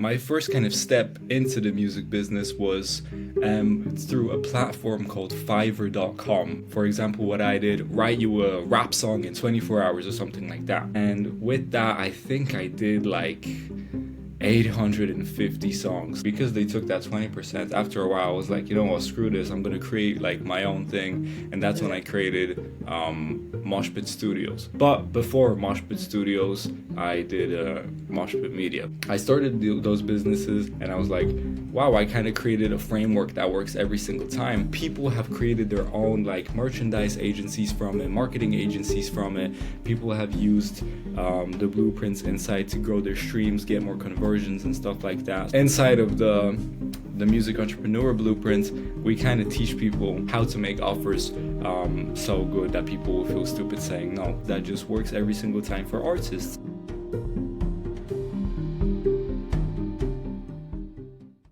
My first kind of step into the music business was through a platform called Fiverr.com. For example, what I did, write you a rap song in 24 hours or something like that. And with that, I think I did like 850 songs. Because they took that 20%, after a while I was like, you know what, screw this, I'm gonna create like my own thing. And that's when I created Moshpit Studios. But before Moshpit Studios, I did Moshpit Media. I started those businesses and I was like, wow, I kind of created a framework that works every single time. People have created their own like merchandise agencies from it, marketing agencies from it. People have used the blueprints inside to grow their streams, get more conversions and stuff like that. Inside of the music entrepreneur blueprints, we kind of teach people how to make offers so good that people will feel stupid saying no. That just works every single time for artists.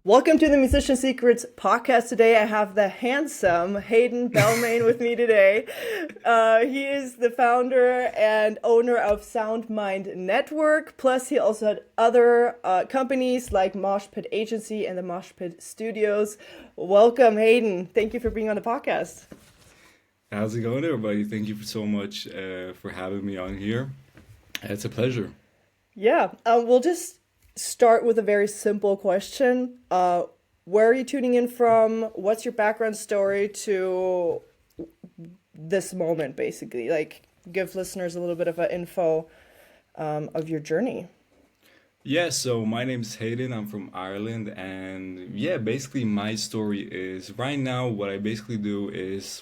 Welcome to the Musician Secrets podcast. Today I have the handsome Hayden Balmain with me today. He is the founder and owner of SoundMind Network. Plus he also had other companies like Moshpit Agency and the Moshpit Studios. Welcome, Hayden. Thank you for being on the podcast. How's it going, everybody? Thank you so much for having me on here. It's a pleasure. Yeah, we'll just start with a very simple question. Where are you tuning in from? What's your background story to this moment, basically? Like, give listeners a little bit of an info of your journey. Yeah, so my name's Hayden. I'm from Ireland. And yeah, basically my story is right now what I basically do is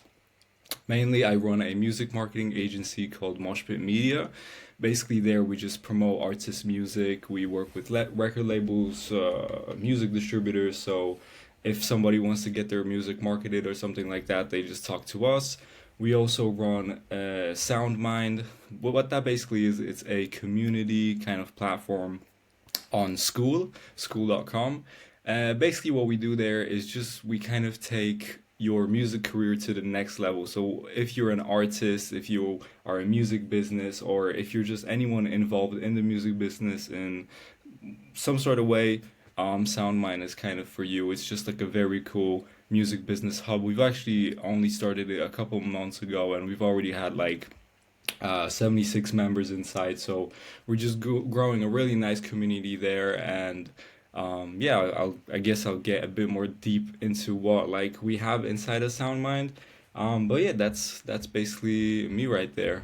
mainly I run a music marketing agency called Moshpit Media. Basically there we just promote artists' music. We work with record labels, music distributors. So if somebody wants to get their music marketed or something like that, they just talk to us. We also run SoundMind. What that basically is, it's a community kind of platform on school.com. Basically what we do there is just we kind of take your music career to the next level. So if you're an artist, if you are a music business, or if you're just anyone involved in the music business in some sort of way, SoundMind is kind of for you. It's just like a very cool music business hub. We've actually only started it a couple months ago and we've already had like 76 members inside. So we're just growing a really nice community there. And yeah, I guess I'll get a bit more deep into what like we have inside of SoundMind. But yeah, that's basically me right there.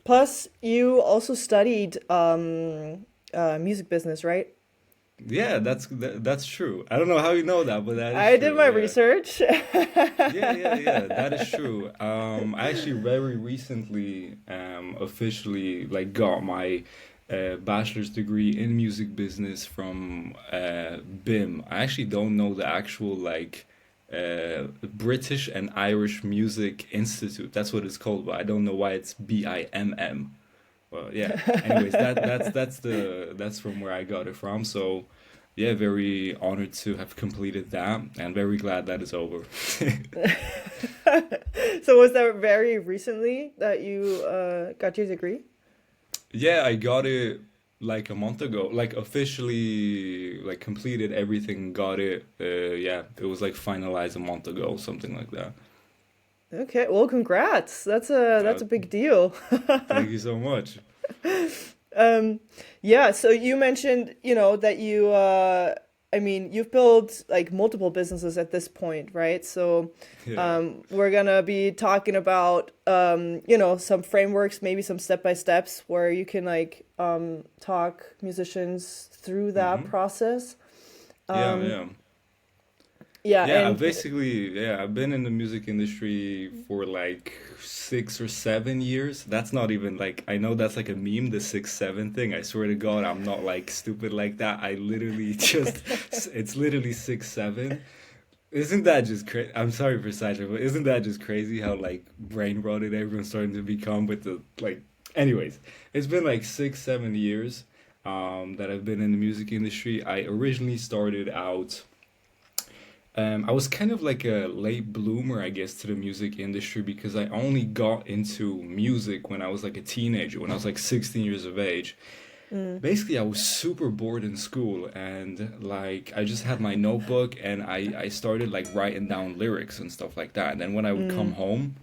Plus, you also studied music business, right? Yeah, that's true. I don't know how you know that, but that is I true. did my Yeah. research. Yeah. That is true. I actually very recently officially like got my bachelor's degree in music business from BIM. I actually don't know the actual like British and Irish Music Institute. That's what it's called, but I don't know why it's BIMM. Well, yeah. Anyways, that's from where I got it from. So yeah, very honored to have completed that and very glad that it's over. So was that very recently that you got your degree? Yeah, I got it like a month ago. Like officially like completed everything, got it. Yeah, it was like finalized a month ago, something like that. Okay, well, congrats. That's Uh, a big deal. Thank you so much. Yeah, so you mentioned, that you've built like multiple businesses at this point, right? So Yeah. we're gonna be talking about some frameworks, maybe some step by steps where you can like talk musicians through that Mm-hmm. process. Yeah, Um, yeah. yeah, Yeah, and I've been in the music industry for like 6 or 7 years. That's not even like, I know that's like a meme, the 6-7 thing. I swear to God, I'm not like stupid like that. I literally just, it's literally 6-7. Isn't that just crazy? I'm sorry for sidetrack, but isn't that just crazy how like brain rotted everyone's starting to become with the like, anyways, it's been like 6-7 years that I've been in the music industry. I originally started out. I was kind of like a late bloomer, I guess, to the music industry because I only got into music when I was like a teenager, when I was like 16 years of age. basically I was super bored in school, and like I just had my notebook, and I started like writing down lyrics and stuff like that. And then when I would come home,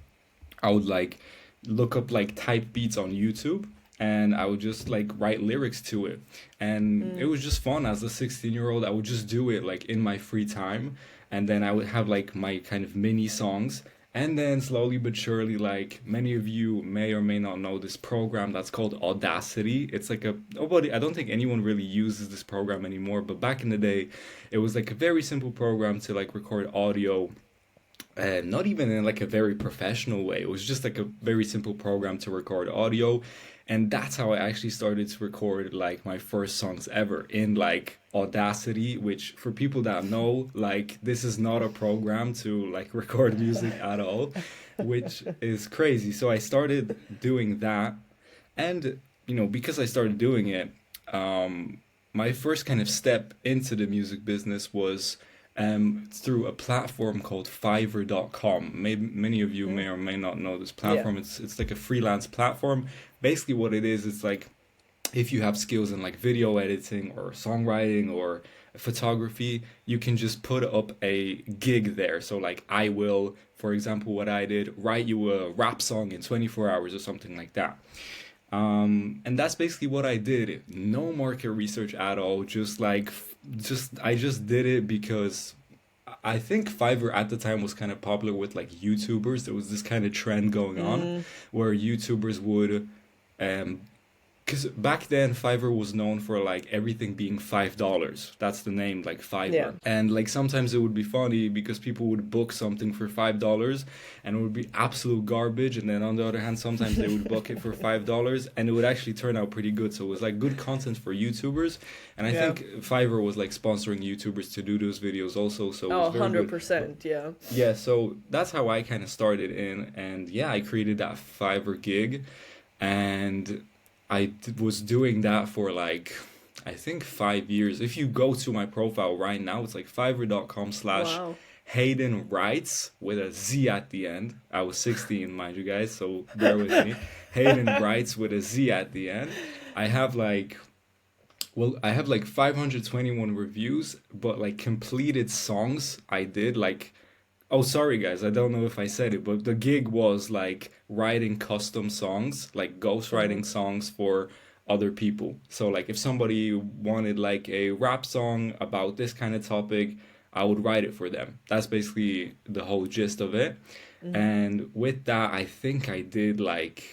I would like look up like type beats on YouTube, and I would just like write lyrics to it. And it was just fun as a 16-year-old. I would just do it like in my free time, and then I would have like my kind of mini songs. And then slowly but surely, like many of you may or may not know this program that's called Audacity. It's like a nobody, I don't think anyone really uses this program anymore, but back in the day, it was like a very simple program to like record audio, and not even in like a very professional way. It was just like a very simple program to record audio. And that's how I actually started to record like my first songs ever in like Audacity, which for people that know, like this is not a program to like record music at all, which is crazy. So I started doing that. And, you know, because I started doing it, my first kind of step into the music business was through a platform called Fiverr.com. Maybe many of you may or may not know this Yeah. platform. It's like a freelance platform. Basically, what it is, it's like if you have skills in like video editing or songwriting or photography, you can just put up a gig there. So like I will, for example, what I did, write you a rap song in 24 hours or something like that. And that's basically what I did. No market research at all. Just like, I just did it because I think Fiverr at the time was kind of popular with like YouTubers. There was this kind of trend going on where YouTubers would, um, because back then Fiverr was known for like everything being $5. That's the name, like Fiverr. Yeah. And like sometimes it would be funny because people would book something for $5 and it would be absolute garbage. And then on the other hand, sometimes they would book it for $5 and it would actually turn out pretty good. So it was like good content for YouTubers. And I Yeah. think Fiverr was like sponsoring YouTubers to do those videos also. So it was Oh, very good. 100%. Yeah. Yeah, so that's how I kind of started in. And yeah, I created that Fiverr gig. And was doing that for like, I think 5 years. If you go to my profile right now, it's like fiverr.com/ Wow. Hayden Writes with a Z at the end. I was 16, mind you guys, so bear with me. Hayden Writes with a Z at the end. I have like, well, I have like 521 reviews, but like completed songs I did like, oh, sorry guys, I don't know if I said it, but the gig was like writing custom songs, like ghostwriting songs for other people. So like if somebody wanted like a rap song about this kind of topic, I would write it for them. That's basically the whole gist of it. And with that, I think I did like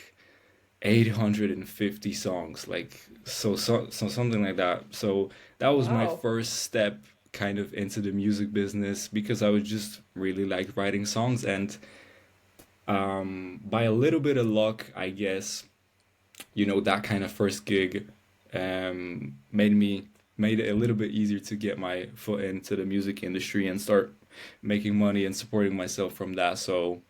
850 songs, like so something like that. So that was my Wow. first step kind of into the music business because I was just really like writing songs. And by a little bit of luck, I guess, you know, that kind of first gig made it a little bit easier to get my foot into the music industry and start making money and supporting myself from that. So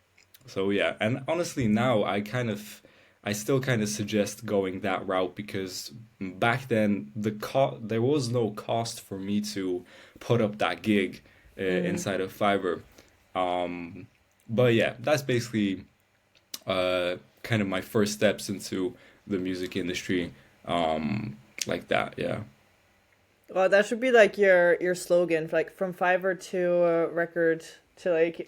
yeah, and honestly now I still kind of suggest going that route because back then there was no cost for me to put up that gig inside of Fiverr. Um, but yeah, that's basically kind of my first steps into the music industry, like that. Yeah. Well, that should be like your slogan, like from Fiverr to record to like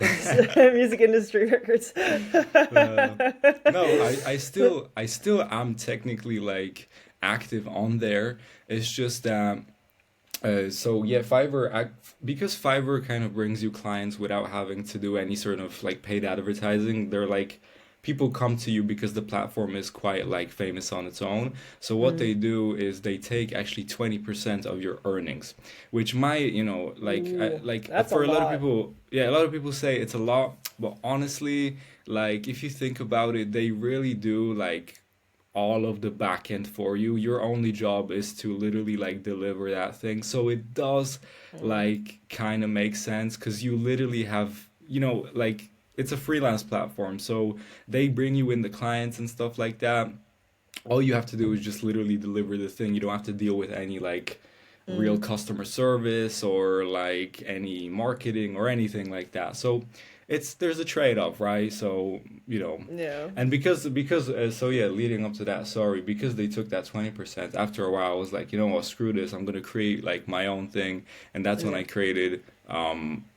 music industry records. No, I still am technically like active on there. It's just that so yeah, because Fiverr kind of brings you clients without having to do any sort of like paid advertising. They're like people come to you because the platform is quite like famous on its own. So what they do is they take actually 20% of your earnings, which might, you know, Ooh, like that's a for a lot of lot. people, yeah, a lot of people say it's a lot, but honestly, like if you think about it, they really do like all of the back end for you. Your only job is to literally like deliver that thing. So it does like kind of make sense because you literally have, you know, like it's a freelance platform. So they bring you in the clients and stuff like that. All you have to do is just literally deliver the thing. You don't have to deal with any like real customer service or like any marketing or anything like that. So there's a trade-off, right? So, you know, Yeah. and so yeah, leading up to that, sorry, because they took that 20%, after a while I was like, you know what, screw this, I'm gonna create like my own thing, and that's when Yeah. I created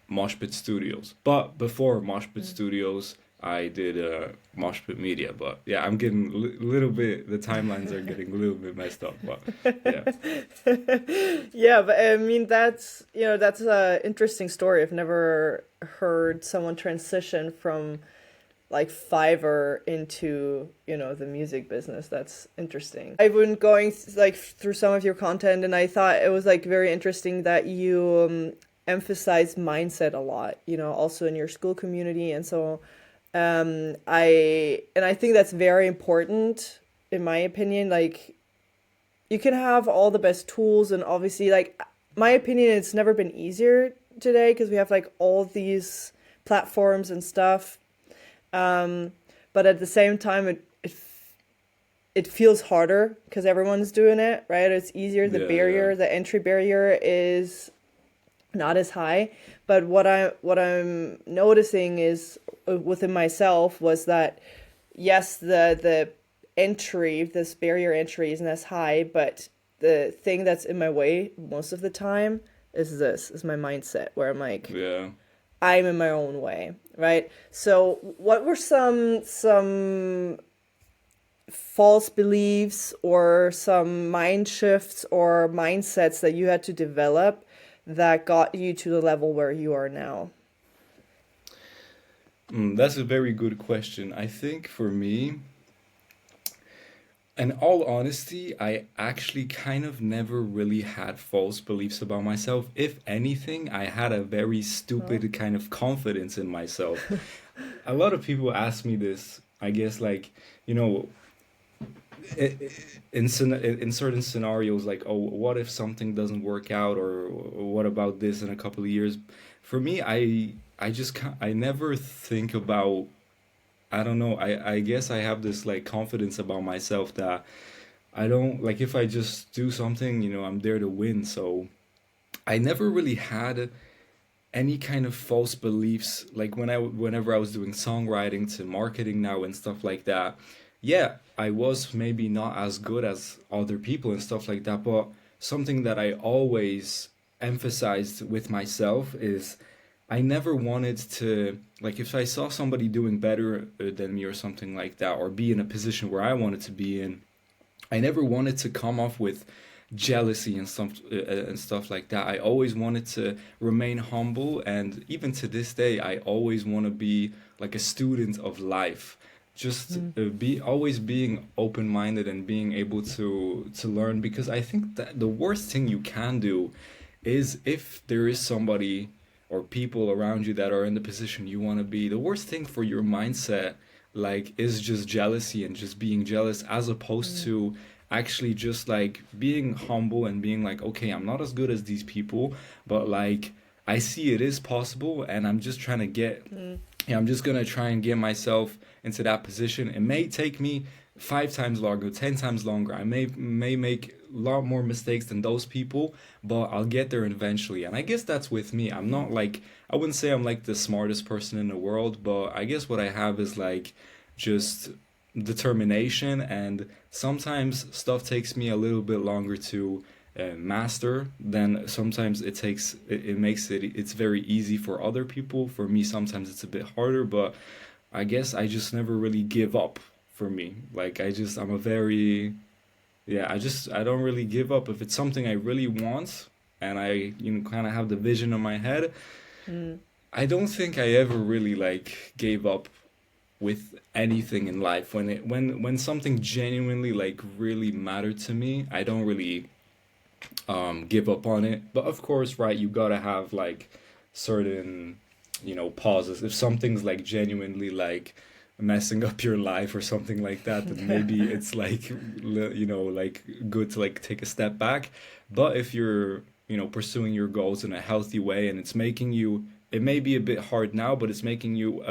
Moshpit Studios. But before Moshpit Mm. Studios, I did Moshpit Media. But yeah, I'm getting a little bit, the timelines are getting a little bit messed up, but yeah. Yeah, but I mean that's a interesting story. I've never heard someone transition from like Fiverr into, the music business. That's interesting. I've been going like through some of your content, and I thought it was like very interesting that you emphasize mindset a lot, also in your school community. And so I think that's very important in my opinion. Like, you can have all the best tools, and obviously, like, my opinion, it's never been easier today because we have like all these platforms and stuff. um but at the same time, it feels harder because everyone's doing it, right? It's easier. The Yeah, yeah. barrier, the entry barrier is not as high. But what I'm noticing is, within myself, was that yes, the entry, this barrier entry isn't as high, but the thing that's in my way most of the time is my mindset, where I'm like, Yeah. I'm in my own way, right? So what were some false beliefs or some mind shifts or mindsets that you had to develop that got you to the level where you are now? That's a very good question. I think for me, in all honesty, I actually kind of never really had false beliefs about myself. If anything, I had a very Oh, stupid kind of confidence in myself. A lot of people ask me this, I guess, like, you know, in certain scenarios, like, oh, what if something doesn't work out, or what about this in a couple of years? For me, I just can't, I never think about, I don't know, I guess I have this like confidence about myself that I don't, like, if I just do something, I'm there to win. So I never really had any kind of false beliefs, like whenever I was doing songwriting to marketing now and stuff like that. Yeah, I was maybe not as good as other people and stuff like that, but something that I always emphasized with myself is I never wanted to, like, if I saw somebody doing better than me or something like that, or be in a position where I wanted to be in, I never wanted to come off with jealousy and stuff like that. I always wanted to remain humble, and even to this day, I always want to be like a student of life. Just mm, be always being open-minded and being able to learn, because I think that the worst thing you can do is, if there is somebody or people around you that are in the position you want to be, the worst thing for your mindset, like, is just jealousy and just being jealous, as opposed mm, to actually just like being humble and being like, okay, I'm not as good as these people, but like, I see it is possible, and I'm just trying to get, mm, yeah, I'm just gonna try and get myself into that position. It may take me 5 times longer, 10 times longer. I may make a lot more mistakes than those people, but I'll get there eventually. And I guess that's with me. I'm not like, I wouldn't say I'm like the smartest person in the world, but I guess what I have is like just determination, and sometimes stuff takes me a little bit longer to master, then sometimes it makes it's very easy for other people. For me, sometimes it's a bit harder, but I guess I just never really give up. For me, like, I'm a very, yeah, I don't really give up if it's something I really want, and I, kind of have the vision in my head. mm, I don't think I ever really like gave up with anything in life. When something genuinely like really mattered to me, I don't really give up on it. But of course, right, you gotta have like certain, pauses. If something's like genuinely like messing up your life or something like that, then maybe it's like, like, good to like take a step back. But if you're, pursuing your goals in a healthy way, and it's making you, it may be a bit hard now, but it's making you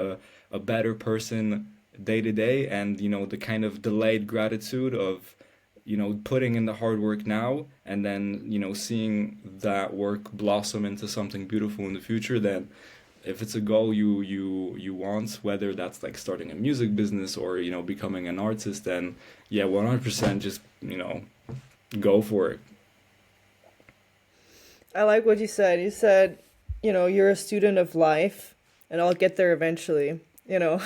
a better person day to day, and the kind of delayed gratitude of, putting in the hard work now, and then, seeing that work blossom into something beautiful in the future, then if it's a goal you want, whether that's like starting a music business or becoming an artist, then yeah, 100% just go for it. I like what you said. You said, you're a student of life, and I'll get there eventually. Yeah.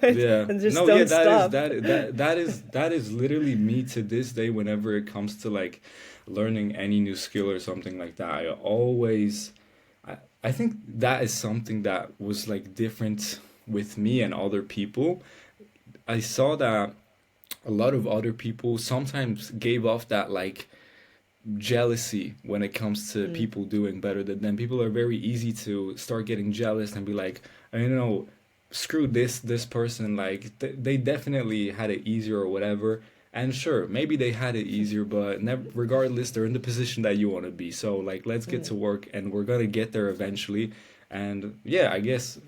And just No, yeah, don't stop. that is literally me to this day whenever it comes to like learning any new skill or something like that. I think that is something that was like different with me and other people. I saw that a lot of other people sometimes gave off that like jealousy when it comes to Mm, people doing better than them. People are very easy to start getting jealous and be like, screw this person. Like they definitely had it easier or whatever. And sure, maybe they had it easier, but regardless, they're in the position that you want to be. So like, let's get mm. to work, and we're gonna get there eventually. And yeah, I guess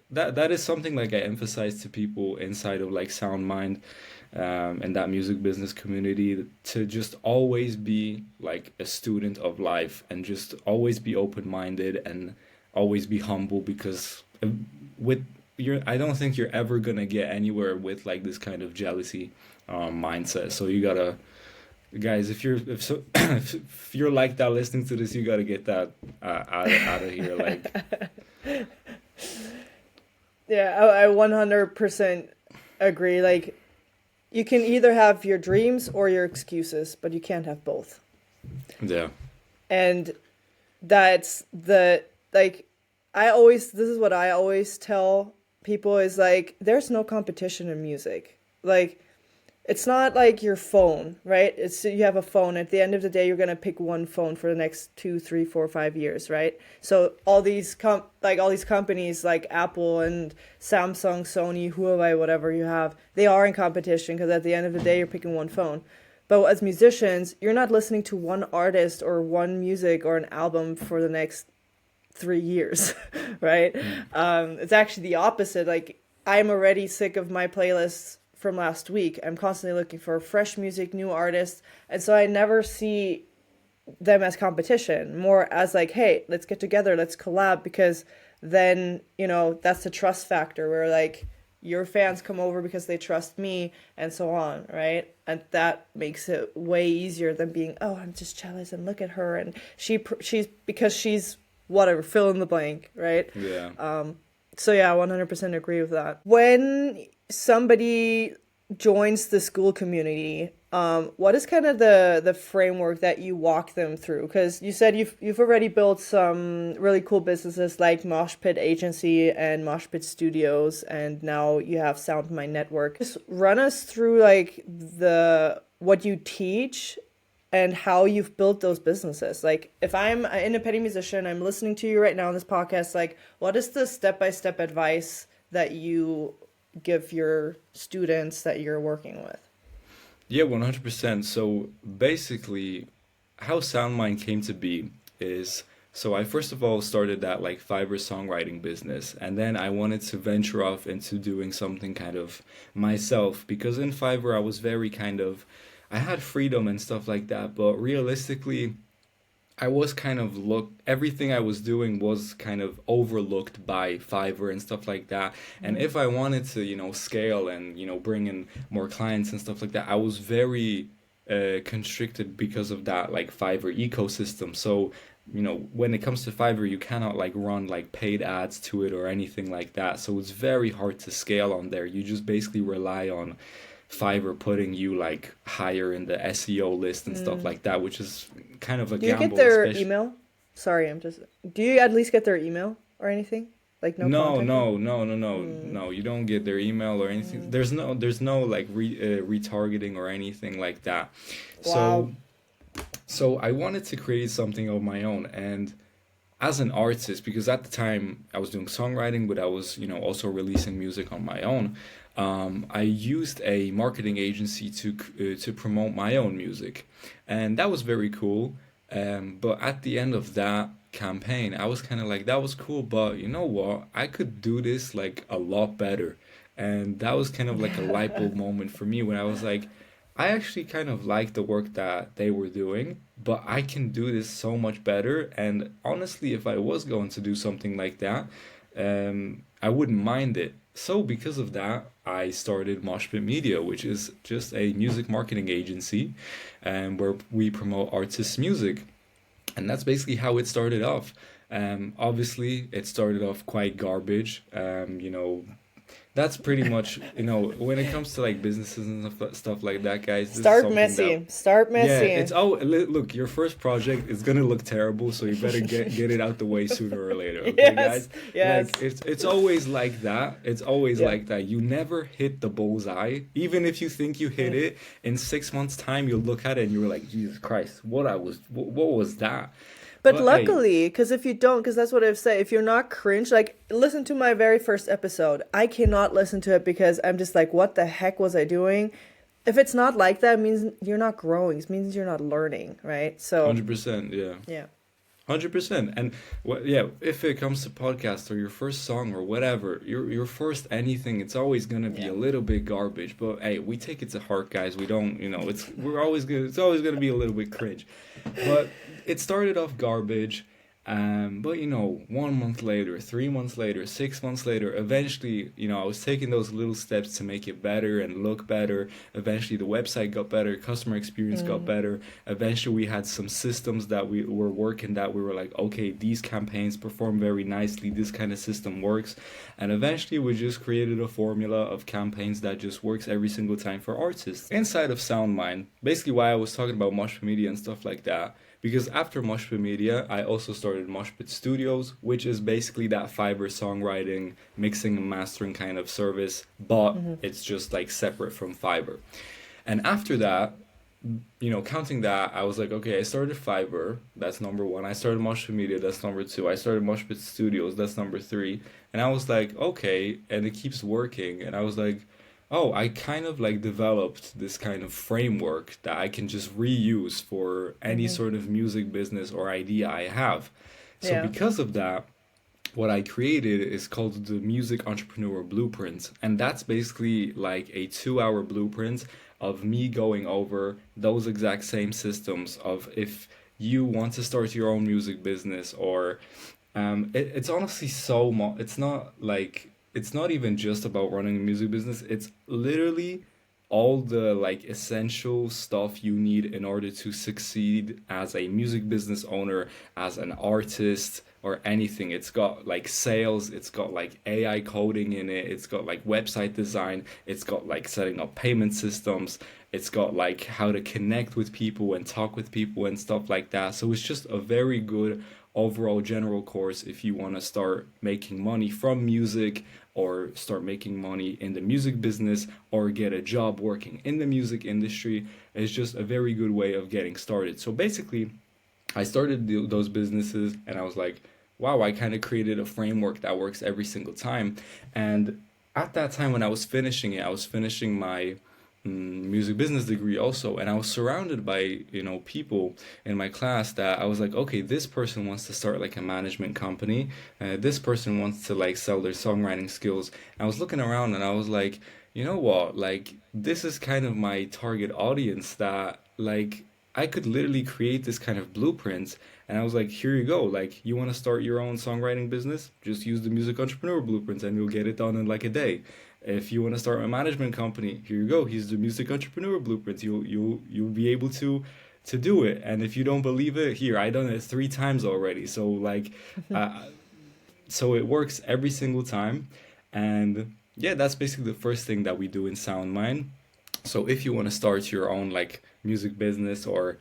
that is something like I emphasize to people inside of like SoundMind, and that music business community, to just always be like a student of life and just always be open-minded and always be humble, because with I don't think you're ever gonna get anywhere with like this kind of jealousy mindset. So you gotta, guys, if you're like that listening to this, you gotta get that out of here. Like, Yeah, I 100% agree. Like, you can either have your dreams or your excuses, but you can't have both. yeah, And that's like, this is what I always tell people is like, there's no competition in music. Like, it's not like your phone, right? It's you have a phone. At the end of the day, you're gonna pick one phone for the next 2, 3, 4, 5 years, right? So all these companies like Apple and Samsung, Sony, Huawei, whatever you have, they are in competition because at the end of the day, you're picking one phone. But as musicians, you're not listening to one artist or one music or an album for the next 3 years, right? It's actually the opposite. Like, I'm already sick of my playlists from last week. I'm constantly looking for fresh music, new artists, and so I never see them as competition, more as like, hey, let's get together, let's collab, because then, that's the trust factor where like your fans come over because they trust me and so on, right? And that makes it way easier than being, oh, I'm just jealous and look at her and she's because she's whatever, fill in the blank, right? yeah. So yeah, 100% agree with that. When somebody joins the school community, what is kind of the framework that you walk them through? Because you said you've already built some really cool businesses like Moshpit Agency and Moshpit Studios, and now you have SoundMind Network. Just run us through like the what you teach and how you've built those businesses. Like, if I'm an independent musician, I'm listening to you right now on this podcast, like, what is the step-by-step advice that you give your students that you're working with? Yeah, 100%. So basically, how SoundMind came to be is, so I first of all started that like Fiverr songwriting business, and then I wanted to venture off into doing something kind of myself, because in Fiverr I was very kind of, I had freedom and stuff like that, but realistically, I was kind of everything I was doing was kind of overlooked by Fiverr and stuff like that. And if I wanted to, scale and, bring in more clients and stuff like that, I was very constricted because of that, like Fiverr ecosystem. So, when it comes to Fiverr, you cannot like run like paid ads to it or anything like that. So it's very hard to scale on there. You just basically rely on Fiverr putting you like higher in the SEO list and stuff like that, which is kind of a Do you get gamble, their especially. email? Sorry, do you at least get their email or anything? Like, no No, contact? no, no, no, no, no. You don't get their email or anything. There's no like retargeting or anything like that. Wow. So I wanted to create something of my own, and as an artist, because at the time I was doing songwriting, but I was, also releasing music on my own. I used a marketing agency to promote my own music, and that was very cool. But at the end of that campaign, I was kind of like, that was cool, but you know what? I could do this like a lot better, and that was kind of like a light bulb moment for me when I was like, I actually kind of like the work that they were doing, but I can do this so much better. And honestly, if I was going to do something like that, I wouldn't mind it. So because of that, I started Moshpit Media, which is just a music marketing agency, where we promote artists' music. And that's basically how it started off. Obviously, it started off quite garbage. That's pretty much, when it comes to like businesses and stuff like that, guys, this is Start something that, messy. Start yeah, messy. look, your first project is gonna look terrible, so you better get it out the way sooner or later, okay, Yes. guys? Yes. Like it's always like that. It's always Yeah. like that. You never hit the bullseye. Even if you think you hit it, in 6 months' time, you'll look at it and you're like, Jesus Christ, what was that? But But hey, luckily, because if you don't, because that's what I've said, if you're not cringe, like listen to my very first episode. I cannot listen to it because I'm just like, what the heck was I doing? If it's not like that, it means you're not growing. It means you're not learning, right? So, 100%, yeah. yeah. 100%. And yeah, if it comes to podcast or your first song or whatever, your first anything, it's always gonna be Yeah. a little bit garbage. But hey, we take it to heart, guys. We don't, it's always gonna be a little bit cringe. But it started off garbage. But 1 month later, 3 months later, 6 months later, eventually, I was taking those little steps to make it better and look better. Eventually, the website got better, customer experience got better. Eventually, we had some systems that we were working that we were like, okay, these campaigns perform very nicely. This kind of system works. And eventually, we just created a formula of campaigns that just works every single time for artists. Inside of SoundMind, basically why I was talking about Moshpit Media and stuff like that, because after Moshpit Media, I also started Moshpit Studios, which is basically that Fiverr songwriting, mixing and mastering kind of service, but it's just like separate from Fiverr. And after that, counting that, I was like, okay, I started Fiverr, that's number one. I started Moshpit Media, that's number two. I started Moshpit Studios, that's number three. And I was like, okay, and it keeps working. And I was like, oh, I kind of like developed this kind of framework that I can just reuse for any sort of music business or idea I have. So Yeah. because of that, what I created is called the Music Entrepreneur Blueprint. And that's basically like a 2 hour blueprint of me going over those exact same systems of if you want to start your own music business or it's honestly so much. It's not even just about running a music business. It's literally all the like essential stuff you need in order to succeed as a music business owner, as an artist, or anything. It's got like sales, it's got like AI coding in it, it's got like website design, it's got like setting up payment systems, it's got like how to connect with people and talk with people and stuff like that. So it's just a very good overall general course if you want to start making money from music or start making money in the music business or get a job working in the music industry. It's just a very good way of getting started. So basically, I started those businesses and I was like, wow, I kind of created a framework that works every single time. And at that time when I was finishing it, I was finishing my music business degree also, and I was surrounded by people in my class that I was like, okay, this person wants to start like a management company, this person wants to like sell their songwriting skills. And I was looking around and I was like, you know what, like this is kind of my target audience that like I could literally create this kind of blueprint. And I was like, here you go, like you want to start your own songwriting business, just use the music entrepreneur blueprints and you'll get it done in like a day. If you want to start a management company, here you go. Here's the music entrepreneur blueprint. You'll be able to do it. And if you don't believe it, here I done it 3 times already. So like, uh, so it works every single time. And yeah, that's basically the first thing that we do in SoundMind. So if you want to start your own like music business or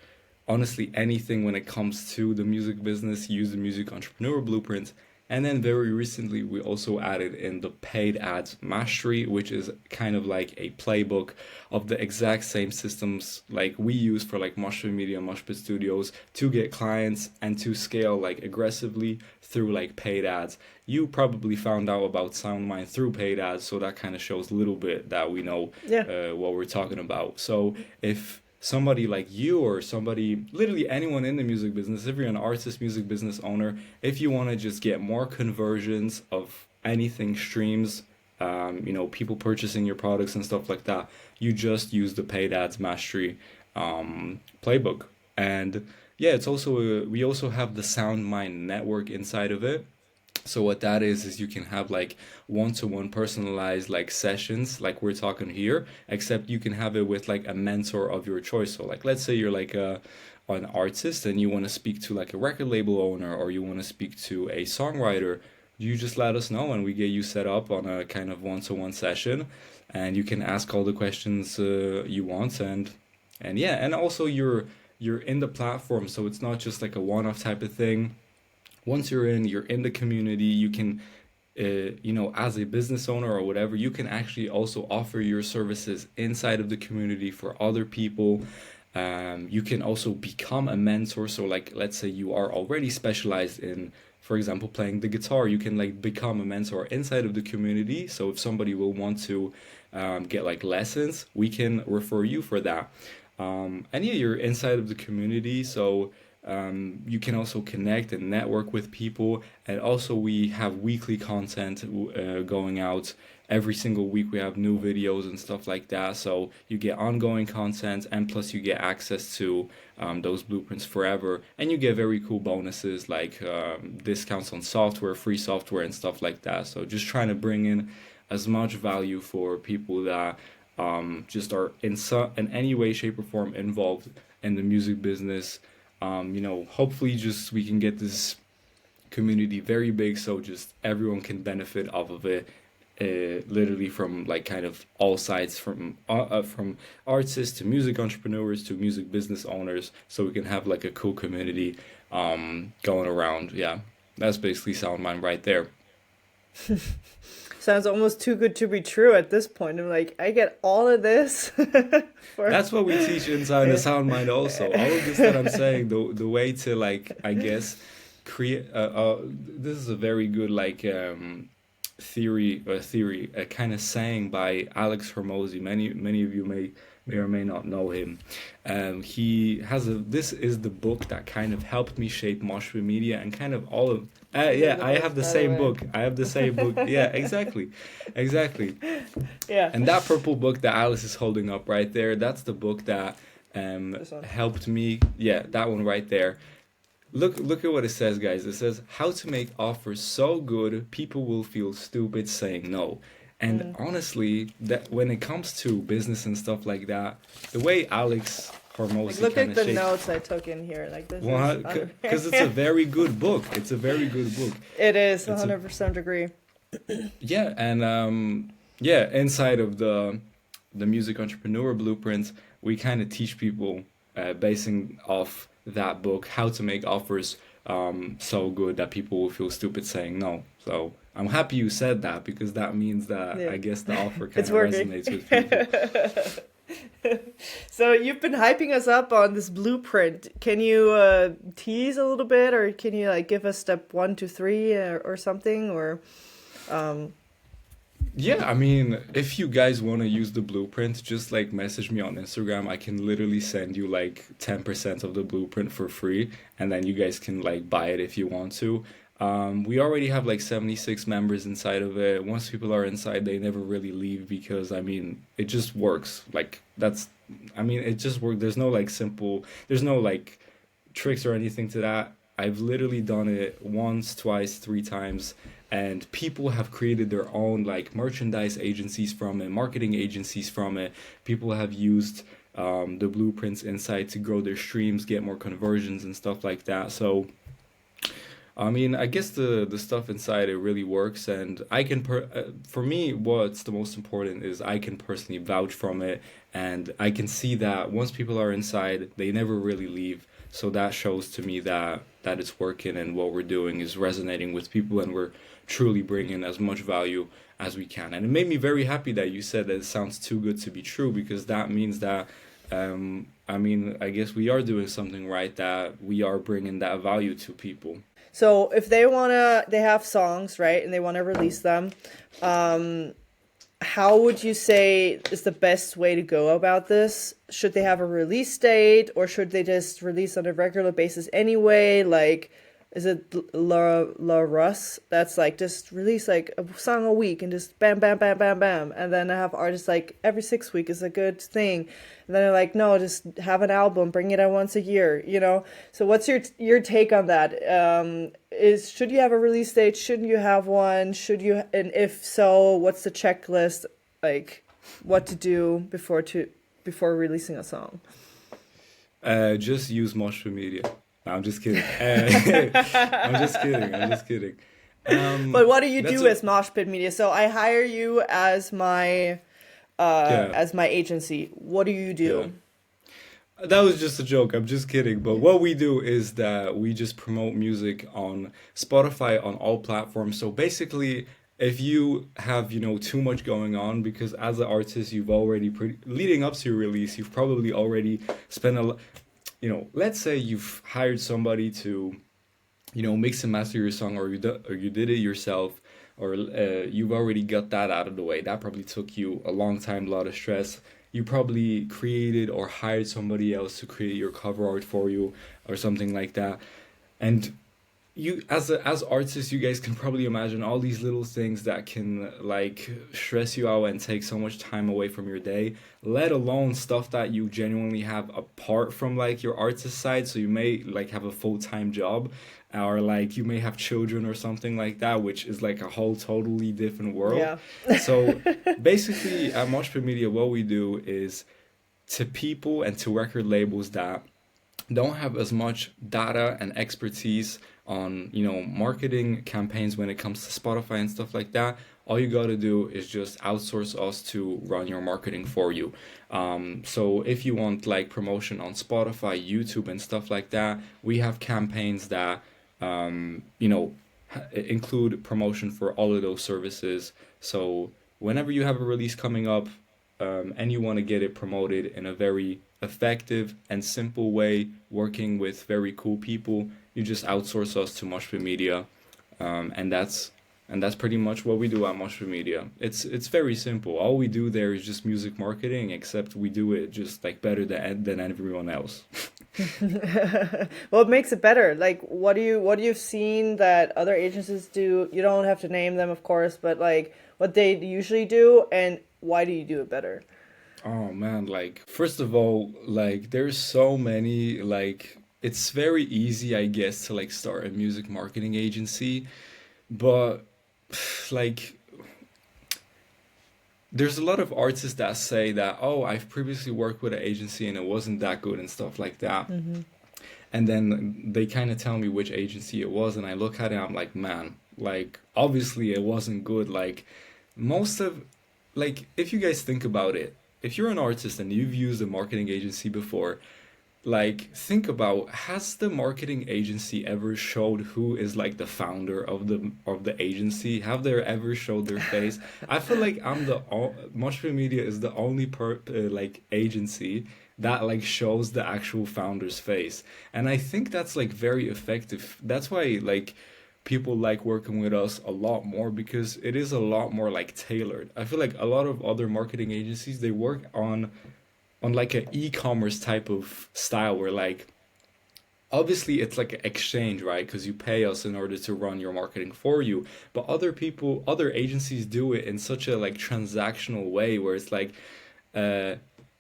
honestly anything when it comes to the music business, use the music entrepreneur blueprint. And then very recently, we also added in the paid ads mastery, which is kind of like a playbook of the exact same systems like we use for like Moshpit Media, Moshpit Studios to get clients and to scale like aggressively through like paid ads. You probably found out about SoundMind through paid ads, so that kind of shows a little bit that we know Yeah. what we're talking about. So if somebody like you or somebody, literally anyone in the music business, if you're an artist, music business owner, if you want to just get more conversions of anything, streams, people purchasing your products and stuff like that, you just use the paid ads mastery playbook. And yeah, it's also we also have the SoundMind Network inside of it. So what that is you can have like one-to-one personalized like sessions like we're talking here, except you can have it with like a mentor of your choice. So like let's say you're like an artist and you want to speak to like a record label owner, or you want to speak to a songwriter. You just let us know and we get you set up on a kind of one-to-one session, and you can ask all the questions you want. And yeah, and also you're in the platform, so it's not just like a one-off type of thing. Once you're in the community, you can as a business owner or whatever, you can actually also offer your services inside of the community for other people. You can also become a mentor. So like, let's say you are already specialized in, for example, playing the guitar, you can like become a mentor inside of the community. So if somebody will want to get like lessons, we can refer you for that. And yeah, you're inside of the community, so you can also connect and network with people. And also, we have weekly content going out every single week. We have new videos and stuff like that. So you get ongoing content, and plus you get access to those blueprints forever. And you get very cool bonuses like discounts on software, free software, and stuff like that. So just trying to bring in as much value for people that just are in any way, shape, or form involved in the music business. Hopefully just we can get this community very big, so just everyone can benefit off of it, literally from like kind of all sides, from artists to music entrepreneurs to music business owners, so we can have like a cool community going around. Yeah, that's basically SoundMind right there. Sounds almost too good to be true at this point. I'm like, I get all of this for That's what we teach inside the SoundMind also. All of this that I'm saying, the way to like, I guess, create. This is a very good like theory, a kind of saying by Alex Hormozy. Many of you may or may not know him. He has this is the book that kind of helped me shape Moshpit Media and kind of all of. Yeah, I have the same book. I have the same book. Yeah, exactly. Yeah. And that purple book that Alice is holding up right there, that's the book that This one. helped me. Yeah, that one right there. Look at what it says, guys. It says how to make offers so good people will feel stupid saying no. And honestly, that when it comes to business and stuff like that, the way Alex Hormozy Look kind at of the shaped. notes I took in here. Like this Well, is because it's a very good book. It's a very good book. it is It's a 100% agree. Yeah, and yeah, inside of the music entrepreneur blueprints, we kind of teach people basing off that book how to make offers so good that people will feel stupid saying no. So I'm happy you said that, because that means that Yeah. I guess the offer kind It's of working. resonates with people. So you've been hyping us up on this blueprint. Can you tease a little bit, or can you like give us step 1 to 3 or something, or Yeah, I mean, if you guys want to use the blueprint, just like message me on Instagram. I can literally send you like 10% of the blueprint for free, and then you guys can like buy it if you want to. We already have like 76 members inside of it. Once people are inside, they never really leave, because I mean, it just works. Like it just works. There's no like tricks or anything to that. I've literally done it once, twice, 3 times, and people have created their own like merchandise agencies from it, marketing agencies from it. People have used the blueprints inside to grow their streams, get more conversions and stuff like that. So I mean, I guess the stuff inside it really works, and I can for me, what's the most important is I can personally vouch from it, and I can see that once people are inside, they never really leave. So that shows to me that it's working, and what we're doing is resonating with people, and we're truly bringing as much value as we can. And it made me very happy that you said that it sounds too good to be true, because that means that I mean, I guess we are doing something right, that we are bringing that value to people. so if they have songs, right, and they want to release them, how would you say is the best way to go about this? Should they have a release date, or should they just release on a regular basis anyway? Like, is it La Russ that's like just release like a song a week and just bam bam bam bam bam, and then I have artists like every 6 weeks is a good thing, and then they're like no, just have an album, bring it out once a year, you know. So what's your take on that? Is should you have a release date? Shouldn't you have one? Should you, and if so, what's the checklist, like what to do before releasing a song? Just use Moshpit Media. No, I'm just kidding. I'm just kidding. I'm just kidding. But what do you That's do a as Moshpit Media? So I hire you yeah, as my agency. What do you yeah. do? That was just a joke. I'm just kidding. But what we do is that we just promote music on Spotify on all platforms. So basically, if you have, too much going on, because as an artist, you've already leading up to your release, you've probably already spent let's say you've hired somebody to, mix and master your song, or you did it yourself, or you've already got that out of the way. That probably took you a long time, a lot of stress. You probably created or hired somebody else to create your cover art for you or something like that. And you, as artists, you guys can probably imagine all these little things that can like stress you out and take so much time away from your day, let alone stuff that you genuinely have apart from like your artist side. So you may like have a full-time job, or like you may have children or something like that, which is like a whole totally different world. Yeah. So basically at Moshpit Media, what we do is to people and to record labels that don't have as much data and expertise on, marketing campaigns when it comes to Spotify and stuff like that. All you got to do is just outsource us to run your marketing for you. So if you want like promotion on Spotify, YouTube, and stuff like that, we have campaigns that, include promotion for all of those services. So whenever you have a release coming up, and you want to get it promoted in a very effective and simple way, working with very cool people, you just outsource us to Moshpit Media, and that's pretty much what we do at Moshpit Media. It's very simple. All we do there is just music marketing, except we do it just like better than everyone else. What makes it better? Like, what do you've seen that other agencies do? You don't have to name them, of course, but like what they usually do, and why do you do it better? Oh man, like first of all, like there's so many, like it's very easy, I guess, to like start a music marketing agency, but like there's a lot of artists that say that, oh, I've previously worked with an agency and it wasn't that good and stuff like that. Mm-hmm. And then they kind of tell me which agency it was, and I look at it, I'm like, man, like obviously it wasn't good. Like most of, like if you guys think about it, if you're an artist and you've used a marketing agency before, like think about, has the marketing agency ever showed who is like the founder of the agency? Have they ever showed their face? I feel like Moshpit Media is the only like agency that like shows the actual founder's face, and I think that's like very effective. That's why like people like working with us a lot more, because it is a lot more like tailored. I feel like a lot of other marketing agencies, they work on like an e-commerce type of style, where like obviously it's like an exchange, right? Because you pay us in order to run your marketing for you. But other agencies do it in such a like transactional way, where it's like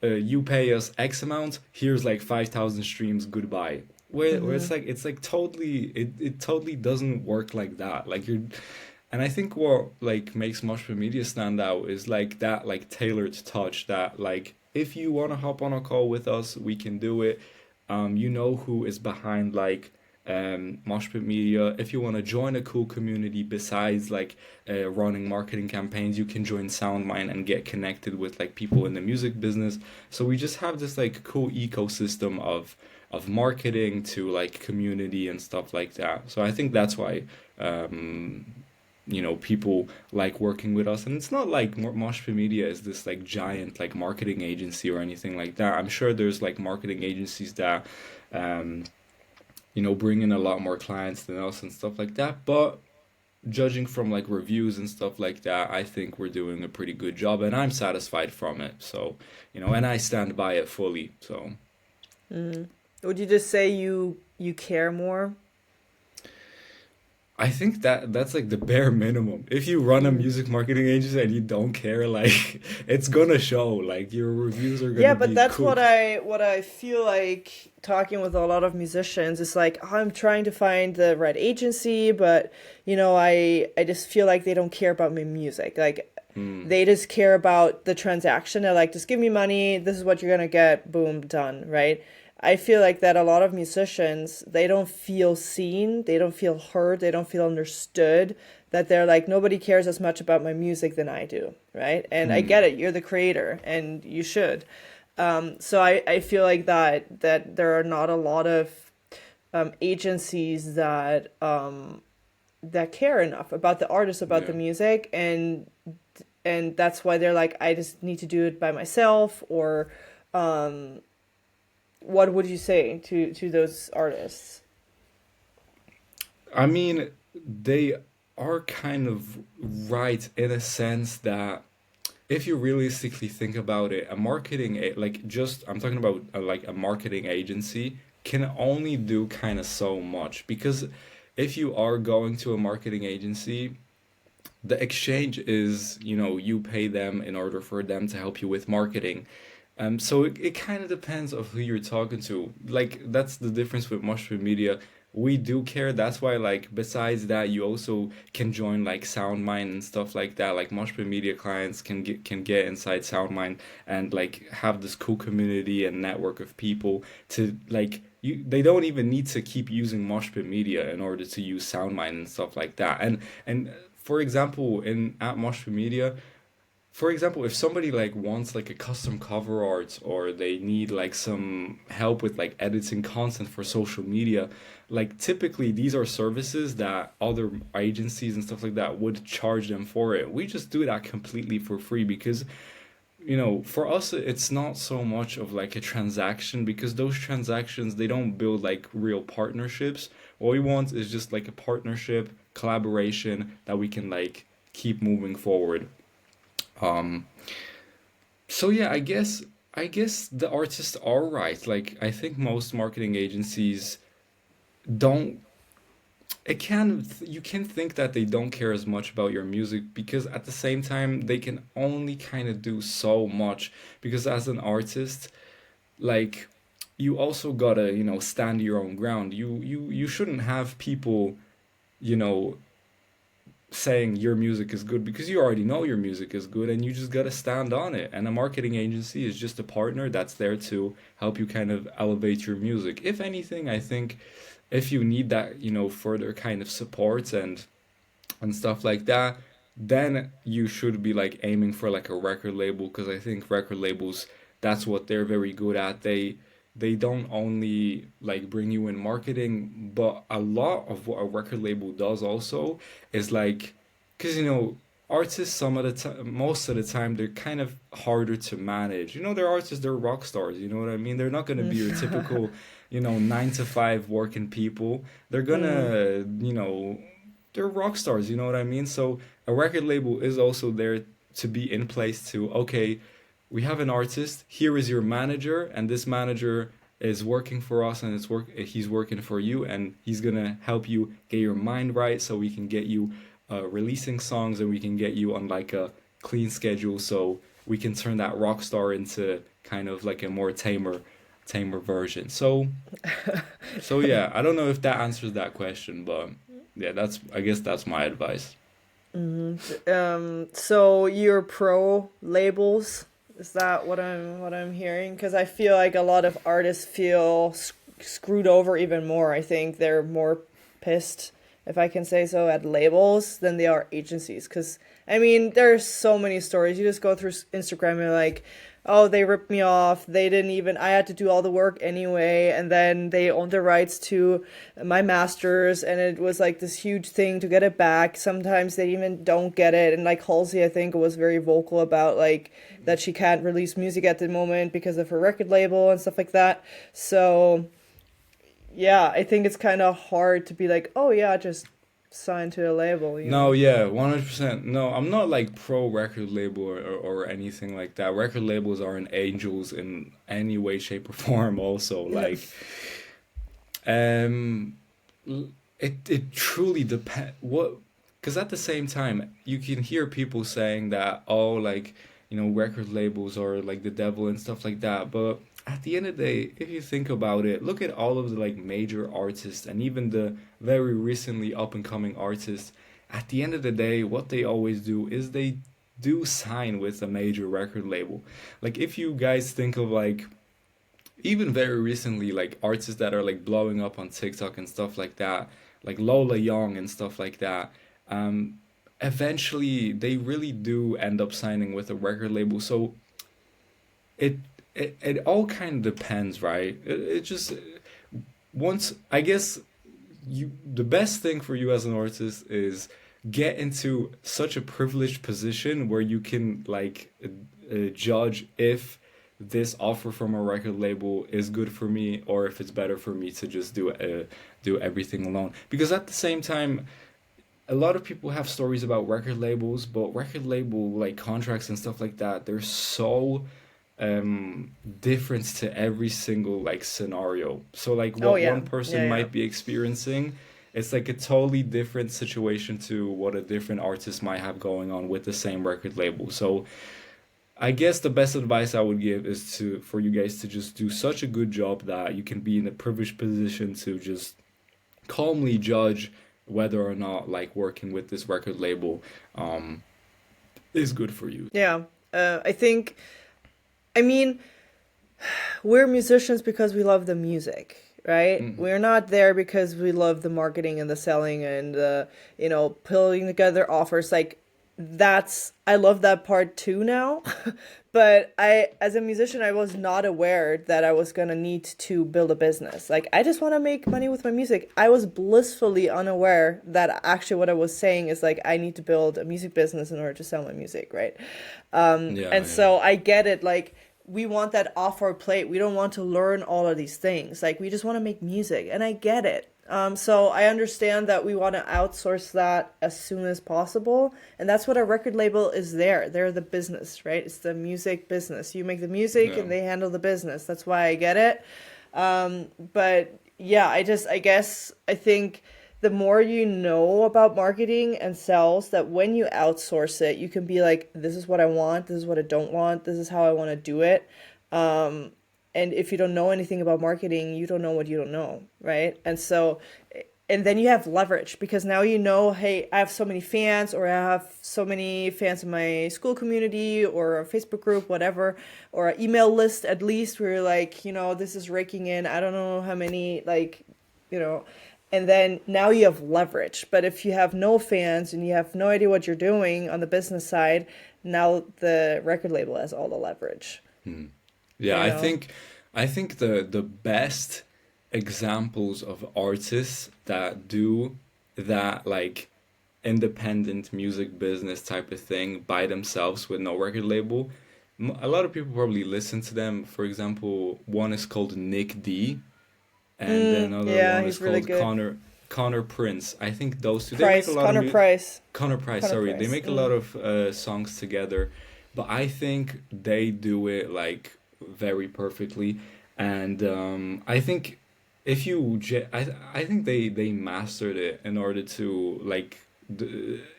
you pay us X amount, here's like 5,000 streams, goodbye. Where Mm-hmm. it's like totally, it totally doesn't work like that. Like you're, and I think what like makes Moshpit Media stand out is like that like tailored touch, that like if you want to hop on a call with us, we can do it. You know who is behind like Moshpit Media. If you want to join a cool community besides like running marketing campaigns, you can join SoundMind and get connected with like people in the music business. So we just have this like cool ecosystem of marketing to like community and stuff like that. So I think that's why people like working with us. And it's not like Moshpit Media is this like giant like marketing agency or anything like that. I'm sure there's like marketing agencies that bring in a lot more clients than us and stuff like that, but judging from like reviews and stuff like that, I think we're doing a pretty good job, and I'm satisfied from it. So and I stand by it fully. So Mm. Would you just say you care more? I think that that's like the bare minimum. If you run a Mm. music marketing agency and you don't care, like it's gonna show. Like your reviews are Yeah, gonna but be that's cooked. what I feel like talking with a lot of musicians is like I'm trying to find the right agency, but I just feel like they don't care about my music. Like Mm, they just care about the transaction. They're like, just give me money, this is what you're gonna get, boom, done, right? I feel like that a lot of musicians, they don't feel seen, they don't feel heard, they don't feel understood, that they're like, nobody cares as much about my music than I do, right? And I mm, get it, you're the creator and you should. So I feel like that there are not a lot of agencies that care enough about the artist, about the yeah. music, and that's why they're like, I just need to do it by myself. Or what would you say to those artists? I mean, they are kind of right in a sense that if you realistically think about it, like just I'm talking about like a marketing agency can only do kind of so much because if you are going to a marketing agency, the exchange is, you pay them in order for them to help you with marketing. So it kind of depends of who you're talking to. Like that's the difference with Moshpit Media. We do care. That's why, like, besides that, you also can join like SoundMind and stuff like that. Like Moshpit Media clients can get inside SoundMind and like have this cool community and network of people to like you. They don't even need to keep using Moshpit Media in order to use SoundMind and stuff like that. And for example, in at Moshpit Media, for example, if somebody like wants like a custom cover art or they need like some help with like editing content for social media, like typically these are services that other agencies and stuff like that would charge them for it. We just do that completely for free because, for us it's not so much of like a transaction because those transactions they don't build like real partnerships. What we want is just like a partnership, collaboration that we can like keep moving forward. Um, so yeah, I guess the artists are right. Like I think most marketing agencies don't it can you can think that they don't care as much about your music because at the same time they can only kind of do so much because as an artist, like you also gotta, stand your own ground. You shouldn't have people, you know, saying your music is good because you already know your music is good and you just got to stand on it. And a marketing agency is just a partner that's there to help you kind of elevate your music. If anything, I think if you need that, further kind of support and stuff like that, then you should be like aiming for like a record label because I think record labels that's what they're very good at. They don't only like bring you in marketing, but a lot of what a record label does also is like, because artists some of the time, most of the time, they're kind of harder to manage. They're artists, they're rock stars. You know what I mean? They're not gonna be your typical, 9 to 5 working people. They're Mm. gonna, they're rock stars. You know what I mean? So a record label is also there to be in place to, okay, we have an artist, here is your manager, and this manager is working for us and he's working for you and he's gonna help you get your mind right so we can get you releasing songs and we can get you on like a clean schedule so we can turn that rock star into kind of like a more tamer version. So yeah, I don't know if that answers that question, but yeah, that's I guess that's my advice. So you're pro labels? Is that what I'm hearing? Because I feel like a lot of artists feel screwed over even more. I think they're more pissed, if I can say so, at labels than they are agencies. Because I mean, there's so many stories. You just go through Instagram and you're like, oh, they ripped me off. They didn't even, I had to do all the work anyway. And then they owned the rights to my masters. And it was like this huge thing to get it back. Sometimes they even don't get it. And like Halsey, I think, was very vocal about like that she can't release music at the moment because of her record label and stuff like that. So yeah, I think it's kind of hard to be like, oh yeah, just sign to a label, you No, know? yeah, 100%. No, I'm not like pro record label or anything like that. Record labels aren't angels in any way, shape, or form, also. Like, um, it truly depends what, because at the same time you can hear people saying that, oh, like, record labels are like the devil and stuff like that, but at the end of the day, if you think about it, look at all of the like major artists and even the very recently up and coming artists. At the end of the day, what they always do is they do sign with a major record label. Like if you guys think of like even very recently, like artists that are like blowing up on TikTok and stuff like that, like Lola Young and stuff like that. Um, Eventually, they really do end up signing with a record label. So it it all kind of depends, right? It just once I guess you the best thing for you as an artist is get into such a privileged position where you can like judge if this offer from a record label is good for me or if it's better for me to just do everything alone, because at the same time a lot of people have stories about record labels, but record label like contracts and stuff like that, they're so different to every single like scenario. So like Oh what yeah, one person yeah, yeah. might be experiencing, it's like a totally different situation to what a different artist might have going on with the same record label. So I guess the best advice I would give is to for you guys to just do such a good job that you can be in a privileged position to just calmly judge whether or not like working with this record label um is good for you. Yeah. I think, I mean, we're musicians because we love the music, right? Mm, We're not there because we love the marketing and the selling and pulling together offers. Like I love that part too now. But as a musician, I was not aware that I was gonna need to build a business. Like I just want to make money with my music. I was blissfully unaware that actually what I was saying is like I need to build a music business in order to sell my music, right? yeah, And yeah, so I get it. Like we want that off our plate. We don't want to learn all of these things. Like we just want to make music, and I get it. So I understand that we want to outsource that as soon as possible, and that's what a record label is there. They're the business, right? It's the music business. You make the music, yeah. and they handle the business. That's why I get it. But yeah, I think the more you know about marketing and sales, that when you outsource it, you can be like, this is what I want, this is what I don't want, this is how I want to do it. And if you don't know anything about marketing, you don't know what you don't know, right? And then you have leverage because now you know, hey, I have so many fans, or I have so many fans in my school community or a Facebook group, whatever, or an email list at least, where you're like, this is raking in, I don't know how many, like, you know, and then now you have leverage. But if you have no fans and you have no idea what you're doing on the business side, now the record label has all the leverage, Yeah, you I know? think the best examples of artists that do that like independent music business type of thing by themselves with no record label. A lot of people probably listen to them. For example, one is called Nick D, and then another Yeah, one is he's really called good. Connor Prince. I think those two, they make a Price, lot of Connor music. Price. Connor Price, Connor sorry, they Price. make a lot of songs together, but I think they do it like very perfectly, and I think if I think they mastered it in order to like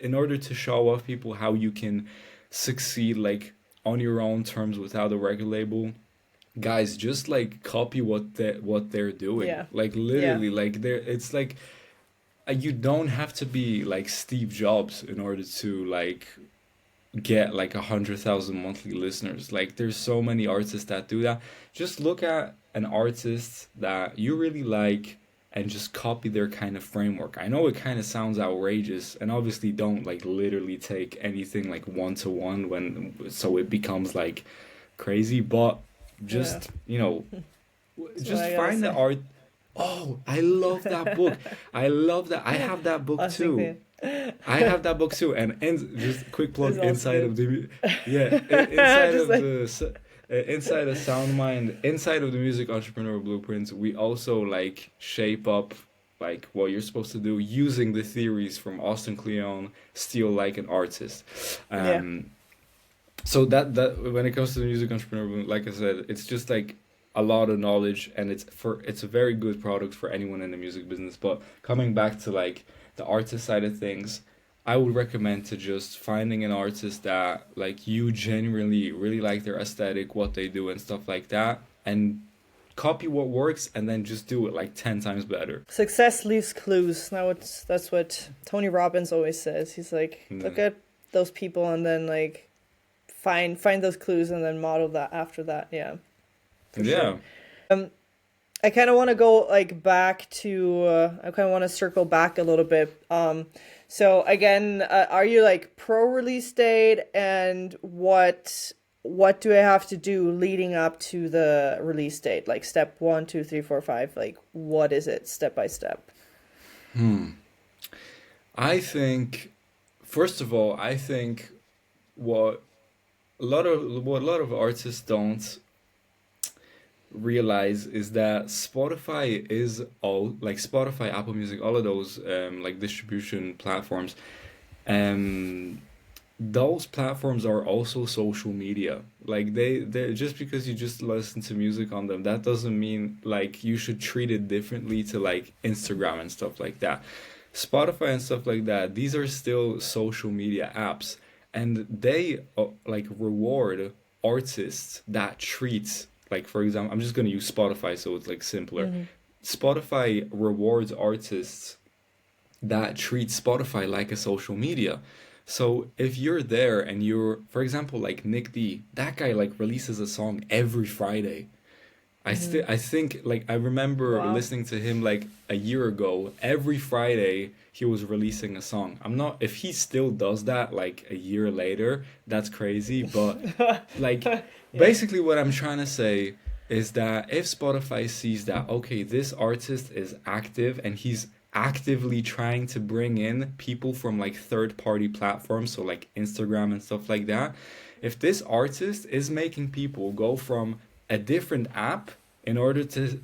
in order to show off people how you can succeed like on your own terms without a record label. Guys, just like copy what they're doing, Yeah. like Yeah. literally, like they're it's like you don't have to be like Steve Jobs in order to like get like 100,000 monthly listeners. Like there's so many artists that do that. Just look at an artist that you really like and just copy their kind of framework. I know it kind of sounds outrageous, and obviously don't like literally take anything like one to one when so it becomes like crazy, but Yeah. just That's what just I gotta find the say. art. Oh, I love that book. I love that. I have that book Listening too. thing. I have that book too, and just quick It's plug also inside good. of the yeah inside Just of like, the inside of SoundMind, inside of the Music Entrepreneur Blueprints, we also like shape up like what you're supposed to do using the theories from Austin Kleon, Steal Like an Artist. yeah. Um, so that when it comes to the Music Entrepreneur, like I said, it's just like a lot of knowledge, and it's a very good product for anyone in the music business. But coming back to like the artist side of things, I would recommend to just finding an artist that like you genuinely really like their aesthetic, what they do and stuff like that, and copy what works and then just do it like 10 times better. Success leaves clues. That's what Tony Robbins always says. He's like, look at those people and then like find those clues and then model that after that. Yeah. Yeah. Sure. I kind of want to go like back to I kind of want to circle back a little bit. So again, are you like pro release date, and what do I have to do leading up to the release date? Like step 1, 2, 3, 4, 5. Like what is it step by step? I think, first of all, I think what a lot of artists don't realize is that Spotify is all like Spotify, Apple Music, all of those like distribution platforms. Um, those platforms are also social media. Like they just because you just listen to music on them, that doesn't mean like you should treat it differently to like Instagram and stuff like that. Spotify and stuff like that, these are still social media apps, and they like reward artists that treat, like for example, I'm just going to use Spotify so it's like simpler. Spotify rewards artists that treat Spotify like a social media. So if you're there and you're, for example, like Nick D, that guy like releases a song every Friday. I think like I remember Wow. listening to him like a year ago. Every Friday he was releasing a song. I'm not, if he still does that like a year later, that's crazy. But like Yeah. basically what I'm trying to say is that if Spotify sees that okay, this artist is active and he's actively trying to bring in people from like third party platforms, so like Instagram and stuff like that, if this artist is making people go from a different app in order to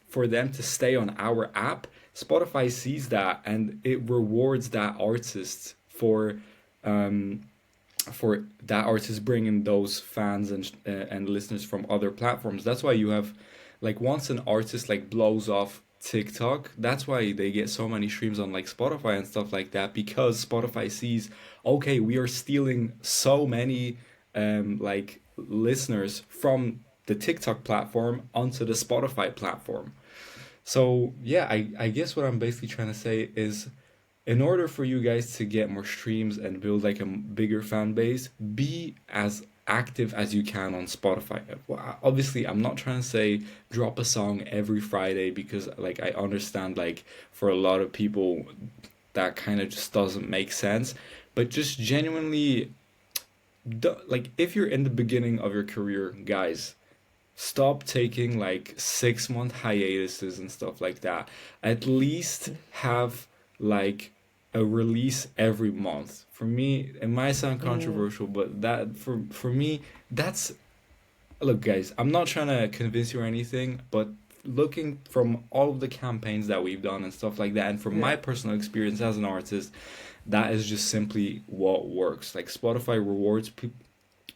for them to stay on our app, Spotify sees that and it rewards that artist um for that artist bringing those fans and listeners from other platforms. That's why you have like once an artist like blows off TikTok, that's why they get so many streams on like Spotify and stuff like that, because Spotify sees, okay, we are stealing so many like listeners from the TikTok platform onto the Spotify platform. So yeah, I guess what I'm basically trying to say is in order for you guys to get more streams and build like a bigger fan base, be as active as you can on Spotify. Well, obviously, I'm not trying to say drop a song every Friday, because like I understand like for a lot of people that kind of just doesn't make sense. But just genuinely, like if you're in the beginning of your career, guys, stop taking like 6 month hiatuses and stuff like that. At least have like a release every month. For me, it might sound Mm. controversial, but that for me, that's, look guys, I'm not trying to convince you or anything, but looking from all of the campaigns that we've done and stuff like that, and from my Yeah. personal experience as an artist, that is just simply what works. Like Spotify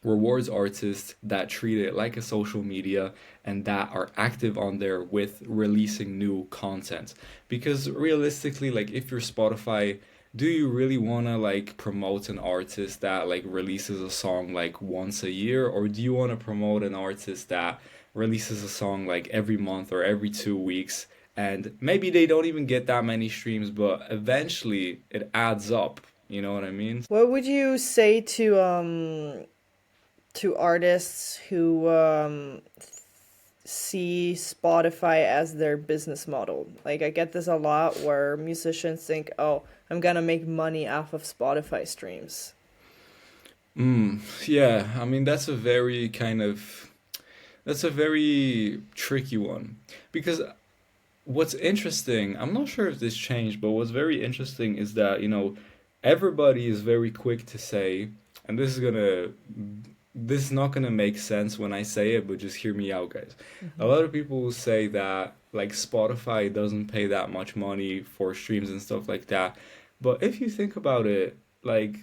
rewards artists that treat it like a social media and that are active on there with releasing new content. Because realistically, like if you're Spotify, do you really want to like promote an artist that like releases a song like once a year, or do you want to promote an artist that releases a song like every month or every 2 weeks, and maybe they don't even get that many streams, but eventually it adds up, you know what I mean? What would you say to artists who see Spotify as their business model? Like I get this a lot where musicians think, "Oh, I'm gonna make money off of Spotify streams." Yeah, I mean that's a very tricky one, because what's interesting, I'm not sure if this changed, but what's very interesting is that, everybody is very quick to say, and this is not gonna make sense when I say it, but just hear me out, guys. A lot of people will say that like Spotify doesn't pay that much money for streams and stuff like that. But if you think about it, like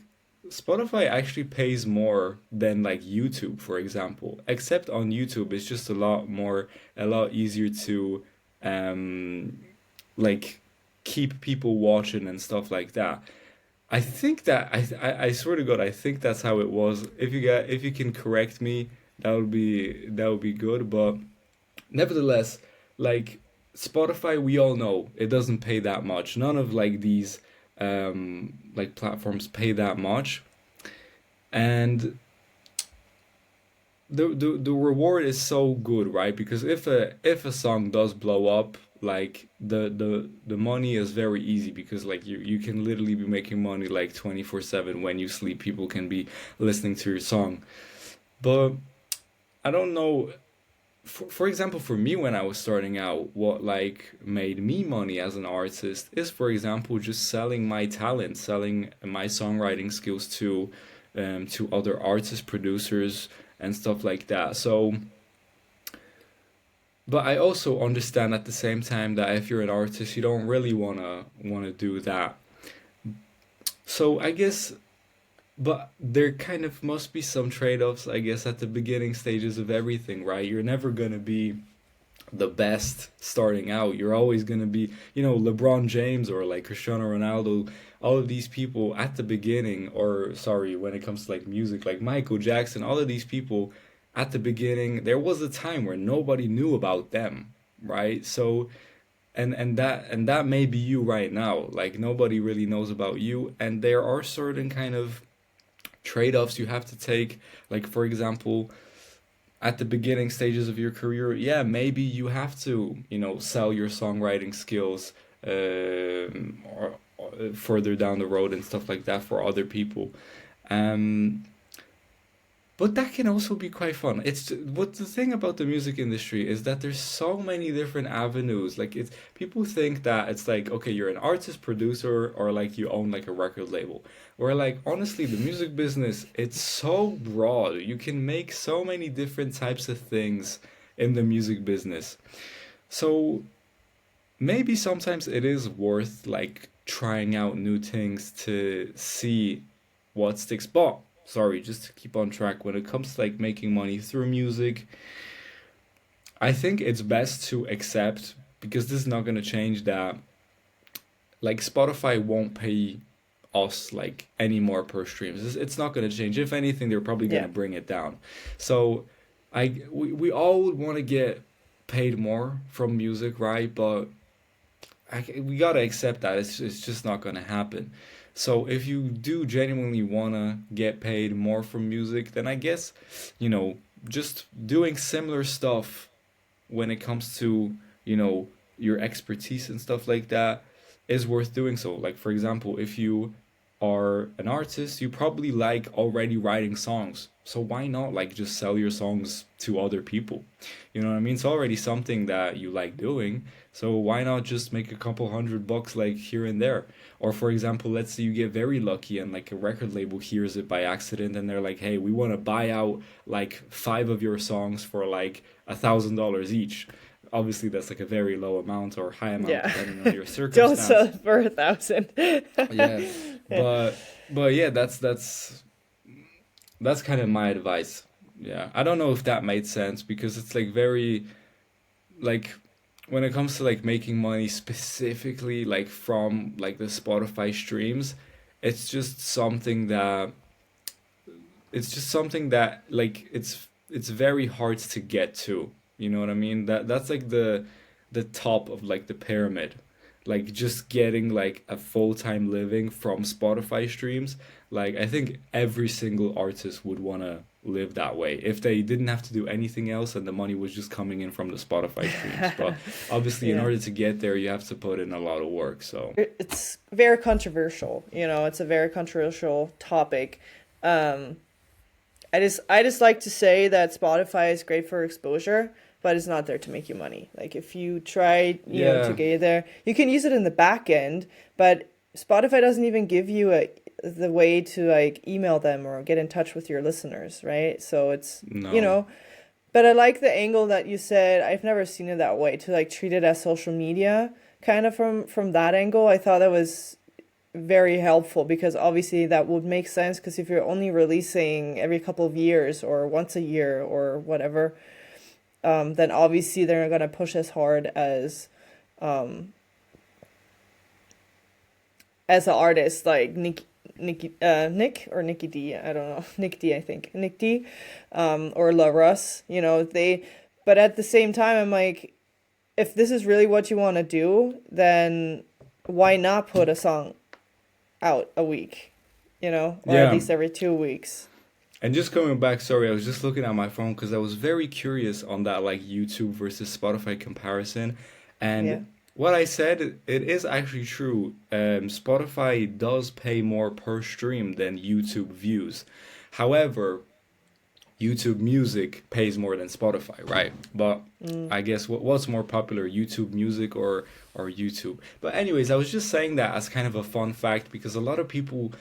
Spotify actually pays more than like YouTube, for example. Except on YouTube, it's just a lot easier to um like keep people watching and stuff like that. I think that I swear to God, I think that's how it was. If you can correct me, that would be good. But nevertheless, like Spotify, we all know it doesn't pay that much. None of like these like platforms pay that much, and the reward is so good, right? Because if a song does blow up, like the money is very easy because like you can literally be making money like 24/7 when you sleep. People can be listening to your song. But I don't know, for example, for me when I was starting out, what like made me money as an artist is, for example, just selling my talent, selling my songwriting skills to other artists, producers, and stuff like that. So, but I also understand at the same time that if you're an artist, you don't really wanna do that. So I guess, but there kind of must be some trade-offs, I guess, at the beginning stages of everything, right? You're never gonna be the best starting out. You're always going to be, LeBron James or like Cristiano Ronaldo, all of these people at the beginning, or sorry, when it comes to like music, like Michael Jackson, all of these people at the beginning, there was a time where nobody knew about them, right? So, and that may be you right now. Like nobody really knows about you, and there are certain kind of trade-offs you have to take. Like for example, at the beginning stages of your career, yeah, maybe you have to, sell your songwriting skills or further down the road and stuff like that for other people. Um, but that can also be quite fun. It's what the thing about the music industry is that there's so many different avenues. Like it's people think that it's like okay, you're an artist, producer, or like you own like a record label. Where like honestly, the music business it's so broad. You can make so many different types of things in the music business. So maybe sometimes it is worth like trying out new things to see what sticks. But sorry, just to keep on track, when it comes to like making money through music, I think it's best to accept because this is not going to change that like Spotify won't pay us like any more per streams. It's not going to change. If anything, they're probably going Yeah. to bring it down. So we all would want to get paid more from music, right? But we gotta accept that it's just not gonna happen. So if you do genuinely wanna get paid more from music, then I guess, you know, just doing similar stuff when it comes to, you know, your expertise and stuff like that is worth doing so. Like for example, if you are an artist, you probably like already writing songs. So why not like just sell your songs to other people? You know what I mean? It's already something that you like doing. So why not just make a couple $100 like here and there? Or for example, let's say you get very lucky and like a record label hears it by accident and they're like, "Hey, we want to buy out like five of your songs for like $1,000 each." Obviously, that's like a very low amount or high amount Yeah. depending on your Don't sell circumstance. it for 1,000. Yeah, Yeah. but yeah, that's kind of my advice. Yeah, I don't know if that made sense because it's like very like when it comes to like making money specifically like from like the Spotify streams, it's just something that like it's very hard to get to. You know what I mean? That's like the top of like the pyramid. Like just getting like a full-time living from Spotify streams. Like I think every single artist would want to live that way if they didn't have to do anything else and the money was just coming in from the Spotify streams. But obviously in Yeah. order to get there you have to put in a lot of work. So It's very controversial, it's a very controversial topic. Um, I just like to say that Spotify is great for exposure, but it's not there to make you money. Like if you try, to yeah, get there, you can use it in the back end, but Spotify doesn't even give you the way to like email them or get in touch with your listeners, right? So it's, no. but I like the angle that you said. I've never seen it that way to like treat it as social media kind of from that angle. I thought that was very helpful because obviously that would make sense because if you're only releasing every couple of years or once a year or whatever, then obviously they're not gonna push as hard as an artist like Nick or Nicky D, I don't know, Nick D, I think, Nick D, or La Russ, but at the same time, I'm like, if this is really what you want to do, then why not put a song out a week, or at Yeah. least every 2 weeks? And just coming back, sorry, I was just looking at my phone because I was very curious on that like YouTube versus Spotify comparison. Yeah. And what I said, it is actually true. Spotify does pay more per stream than YouTube views. However, YouTube Music pays more than Spotify, right? But I guess what's more popular, YouTube Music or YouTube? But anyways, I was just saying that as kind of a fun fact because a lot of people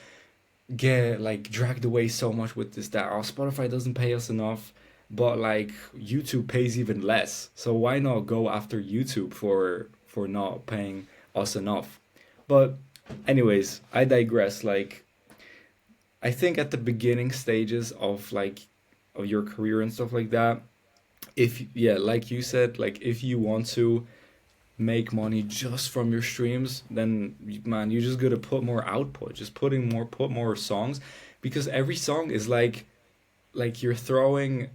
get like dragged away so much with this that Spotify doesn't pay us enough, but like YouTube pays even less. So why not go after YouTube for not paying us enough? But anyways, I digress. Like I think at the beginning stages of of your career and stuff like that, if yeah, like you said, like if you want to make money just from your streams, then man, you just gotta put more output, just put more songs, because every song is like you're throwing,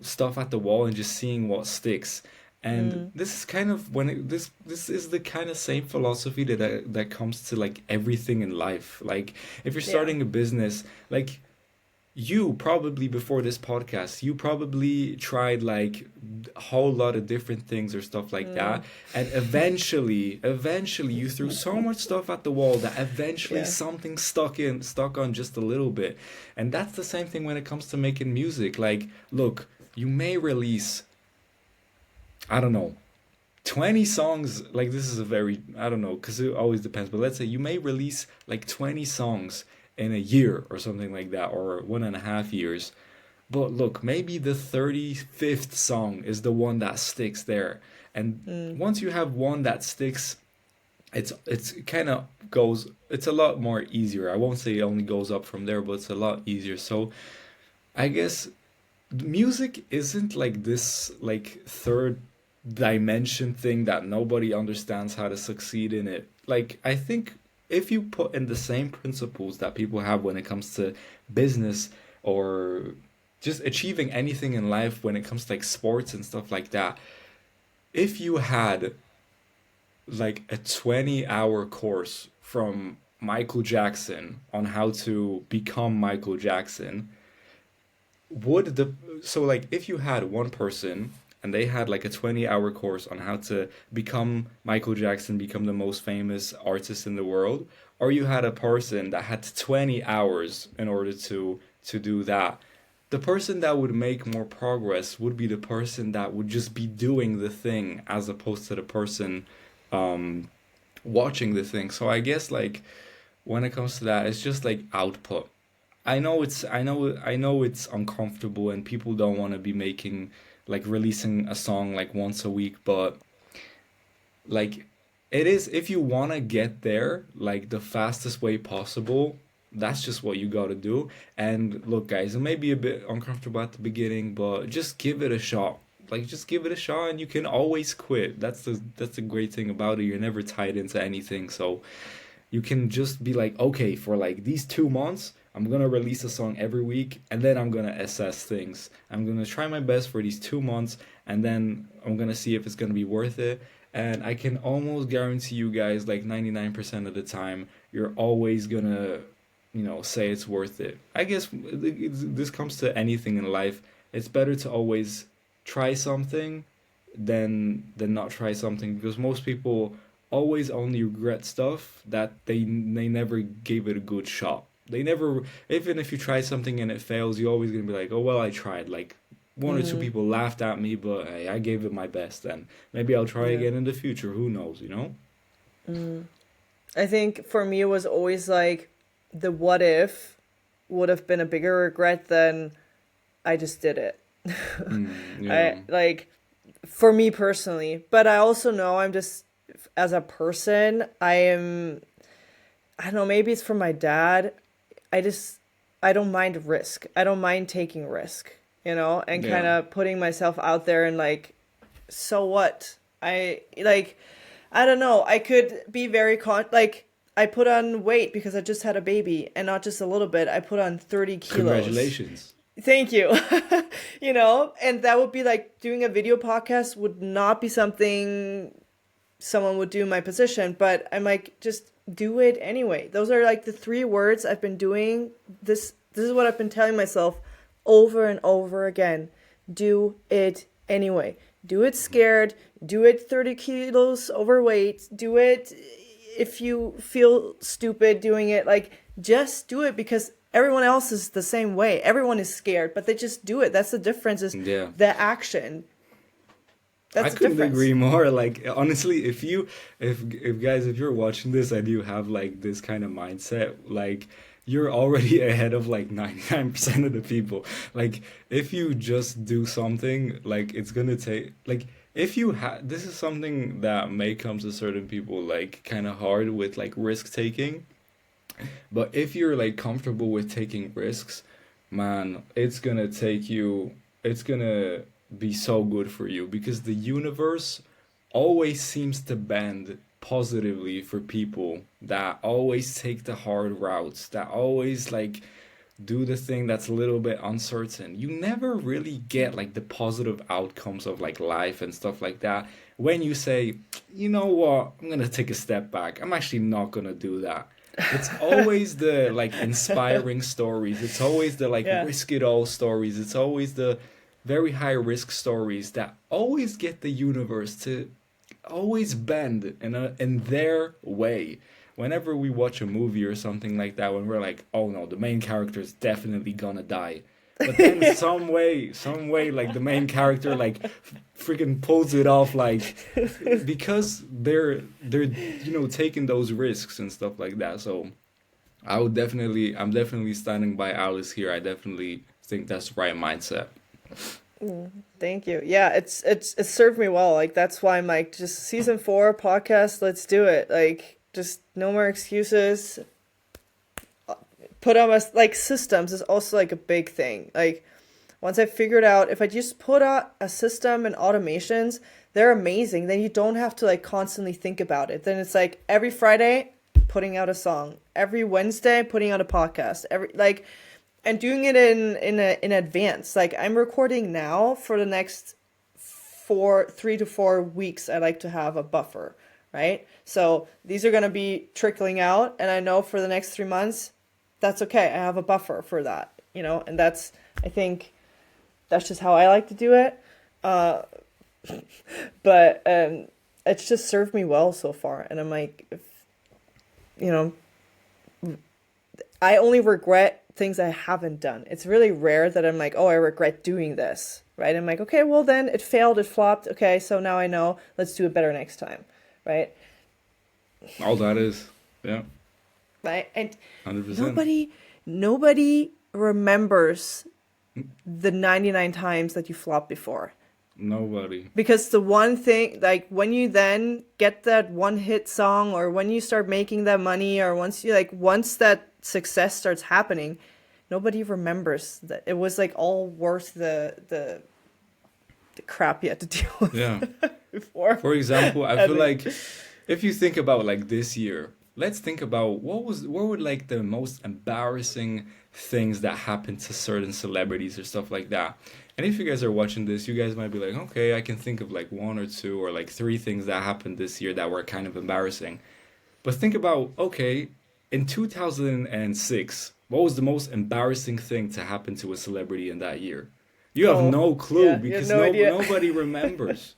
stuff at the wall and just seeing what sticks. And Mm, this is kind of this is the kind of same philosophy that comes to like everything in life. Like if you're yeah. starting a business, like you probably before this podcast, you probably tried like a whole lot of different things or stuff like Mm, that. And eventually you threw so much stuff at the wall that eventually yeah. something stuck on just a little bit. And that's the same thing when it comes to making music. Like, look, you may release, I don't know, 20 songs. Like this is a very, I don't know, because it always depends, but let's say you may release like 20 songs in a year or something like that, or 1.5 years. But look, maybe the 35th song is the one that sticks there. And Mm, once you have one that sticks, it's kind of goes, it's a lot more easier. I won't say it only goes up from there, but it's a lot easier. So I guess music isn't like this like third dimension thing that nobody understands how to succeed in it. Like I think if you put in the same principles that people have when it comes to business or just achieving anything in life when it comes to like sports and stuff like that, if you had like a 20-hour course from Michael Jackson on how to become Michael Jackson, would the so like if you had one person and they had like a 20-hour course on how to become Michael Jackson, become the most famous artist in the world, or you had a person that had 20 hours in order to do that, the person that would make more progress would be the person that would just be doing the thing as opposed to the person um watching the thing. So I guess like when it comes to that, it's just like output. I know it's uncomfortable and people don't want to be making like releasing a song like once a week, but like it is, if you want to get there like the fastest way possible, that's just what you got to do. And look guys, it may be a bit uncomfortable at the beginning, but just give it a shot. Like just give it a shot and you can always quit. That's the great thing about it. You're never tied into anything. So you can just be like, okay, for like these 2 months, I'm gonna release a song every week, and then I'm gonna assess things. I'm gonna try my best for these 2 months, and then I'm gonna see if it's gonna be worth it. And I can almost guarantee you guys, like 99% of the time, you're always gonna, say it's worth it. I guess this comes to anything in life. It's better to always try something than not try something, because most people always only regret stuff that they never gave it a good shot. They never, even if you try something and it fails, you're always gonna be like, oh well, I tried. Like one or two mm, people laughed at me, but hey, I gave it my best, and maybe I'll try yeah. again in the future. Who knows, you know? Mm. I think for me it was always like the what if would have been a bigger regret than I just did it. Yeah. I like for me personally, but I also know I'm just as a person, I don't know, maybe it's from my dad. I just, I don't mind risk. I don't mind taking risk, and kind Yeah. of putting myself out there and like, so what? I don't know. I could be very like, I put on weight because I just had a baby, and not just a little bit. I put on 30 kilos. Congratulations. Thank you. And that would be like doing a video podcast would not be something someone would do in my position, but I'm like, just do it anyway. Those are like the three words I've been doing. This is what I've been telling myself over and over again. Do it anyway. Do it scared. Do it 30 kilos overweight. Do it if you feel stupid doing it. Like, just do it because everyone else is the same way. Everyone is scared, but they just do it. That's the difference, is Yeah. the action. I That's the couldn't difference. agree more. Like honestly, if guys, if you're watching this and you have like this kind of mindset, like you're already ahead of like 99% of the people. Like if you just do something, like it's gonna take like if you have this is something that may come to certain people like kind of hard with like risk taking. But if you're like comfortable with taking risks, man, it's gonna be so good for you because the universe always seems to bend positively for people that always take the hard routes, that always like do the thing that's a little bit uncertain. You never really get like the positive outcomes of like life and stuff like that when you say, you know what, I'm gonna take a step back. I'm actually not gonna do that. It's always the like inspiring stories. It's always the like Yeah. risk it all stories. It's always the very high risk stories that always get the universe to always bend in their way. Whenever we watch a movie or something like that, when we're like, oh no, the main character is definitely gonna die. But then some way, like the main character, like freaking pulls it off, like because they're taking those risks and stuff like that. So I'm definitely standing by Alice here. I definitely think that's the right mindset. Thank you. Yeah, it's served me well. Like, that's why I'm like, just season 4 podcast, let's do it. Like, just no more excuses. Put on my like systems is also like a big thing. Like, once I figured out if I just put out a system and automations, they're amazing. Then you don't have to like constantly think about it. Then it's like every Friday putting out a song, every Wednesday putting out a podcast, every like, and doing it in advance. Like, I'm recording now for the next 3 to 4 weeks. I like to have a buffer, right? So these are going to be trickling out, and I know for the next 3 months, that's okay. I have a buffer for that, and I think that's just how I like to do it. But it's just served me well so far. And I'm like, you know, I only regret things I haven't done. It's really rare that I'm like, oh, I regret doing this, right? I'm like, okay, well then it failed, it flopped. Okay, so now I know, let's do it better next time, right? All that is, yeah, Right? And 100%. nobody remembers the 99 times that you flopped before. Nobody. Because the one thing, like when you then get that one hit song, or when you start making that money, or once that success starts happening, nobody remembers that it was like all worth the crap you had to deal with Yeah. before. For example, I I feel think- like if you think about like this year, let's think about what were like the most embarrassing things that happened to certain celebrities or stuff like that. And if you guys are watching this, you guys might be like, okay, I can think of like one or two or like three things that happened this year that were kind of embarrassing. But think about, okay, in 2006, what was the most embarrassing thing to happen to a celebrity in that year? You have Oh, no clue yeah, you have because no idea. nobody remembers.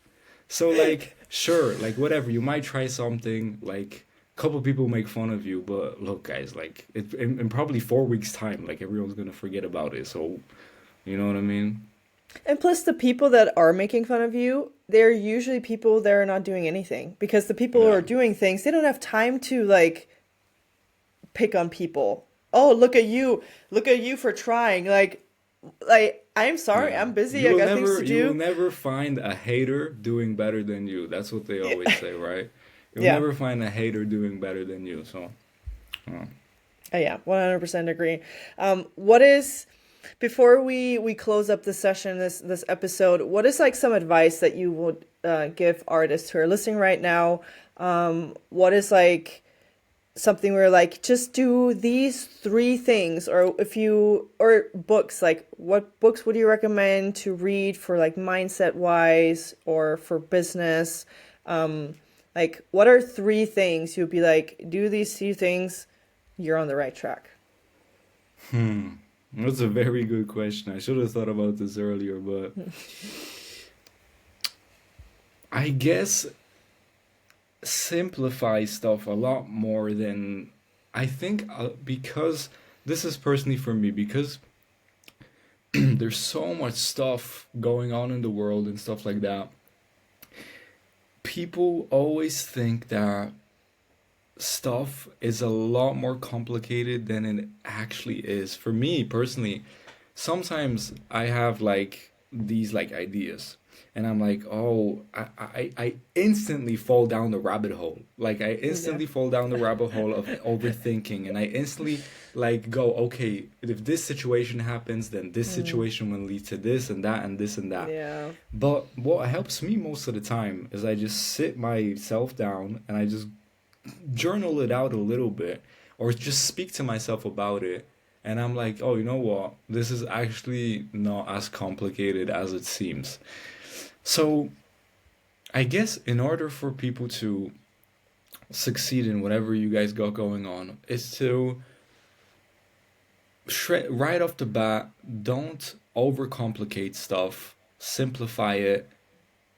So like, sure, like whatever, you might try something, like a couple people make fun of you, but look, guys, like in probably 4 weeks' time, like everyone's gonna forget about it. So, you know what I mean? And plus, the people that are making fun of you, they're usually people that are not doing anything. Because the people who Yeah. are doing things, they don't have time to like pick on people. Oh, look at you for trying. Like I'm sorry, Yeah. I'm busy. You I will got things to you will do. never find a hater doing better than you. That's what they always say, right? You'll Yeah. never find a hater doing better than you. So, Oh. Yeah, 100% agree. What is, before we close up this session, this episode, what is like some advice that you would give artists who are listening right now? What is like something where like just do these three things, or if you, or books, like what books would you recommend to read for like mindset wise or for business? Like what are three things you'd be like, do these three things, you're on the right track? That's a very good question. I should have thought about this earlier, but I guess simplify stuff a lot more than I think, because this is personally for me, because there's so much stuff going on in the world and stuff like that. People always think that stuff is a lot more complicated than it actually is. For me personally, sometimes I have like these like ideas, and I'm like, oh, I instantly fall down the rabbit hole. Like I Yeah. instantly fall down the rabbit hole of overthinking, and I instantly like go, okay, if this situation happens, then this Mm, situation will lead to this and that and this and that. yeah. But what helps me most of the time is I just sit myself down and I just journal it out a little bit, or just speak to myself about it, and I'm like, oh, you know what, this is actually not as complicated as it seems. So I guess in order for people to succeed in whatever you guys got going on is to right off the bat, don't overcomplicate stuff, simplify it,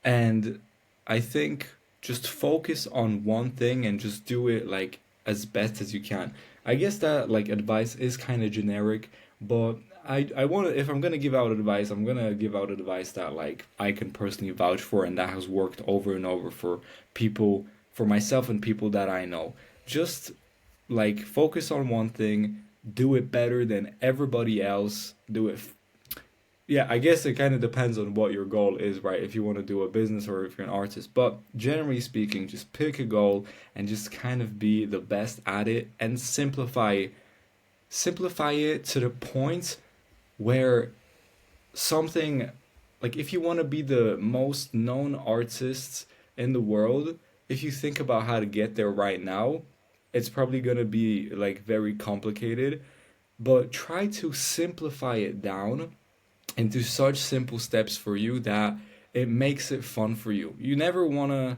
and I think just focus on one thing and just do it like as best as you can. I guess that like advice is kind of generic, but I want to, if I'm gonna give out advice, I'm gonna give out advice that like I can personally vouch for and that has worked over and over for people, for myself and people that I know. Just like focus on one thing, do it better than everybody else, do it. Yeah, I guess it kind of depends on what your goal is, right? If you want to do a business or if you're an artist. But generally speaking, just pick a goal and just kind of be the best at it and simplify it to the point where something, like if you want to be the most known artist in the world, if you think about how to get there right now, it's probably going to be like very complicated, but try to simplify it down into such simple steps for you that it makes it fun for you. You never want to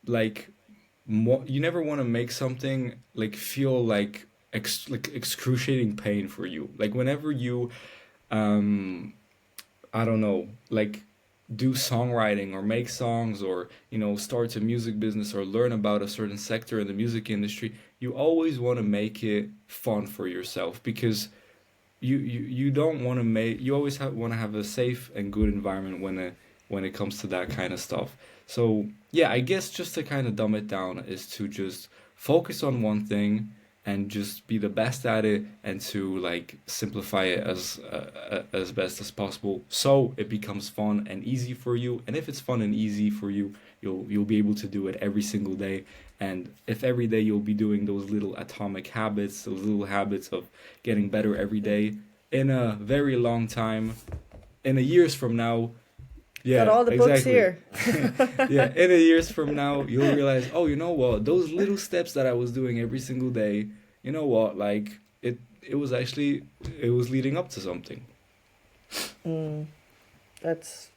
like you never want to make something like feel like like excruciating pain for you. Like whenever you um I don't know, like do songwriting or make songs, or start a music business or learn about a certain sector in the music industry, you always want to make it fun for yourself, because you don't want to make, you always want to have a safe and good environment when it comes to that kind of stuff. So yeah, I guess just to kind of dumb it down is to just focus on one thing and just be the best at it, and to like simplify it as best as possible so it becomes fun and easy for you. And if it's fun and easy for you, you'll be able to do it every single day. And if every day you'll be doing those little atomic habits, those little habits of getting better every day, in a very long time, in a years from now, Got yeah, all the books exactly. here. Yeah, in a years from now, you'll realize, oh, you know what? Those little steps that I was doing every single day, you know what? Like it was actually, it was leading up to something. Mm, that's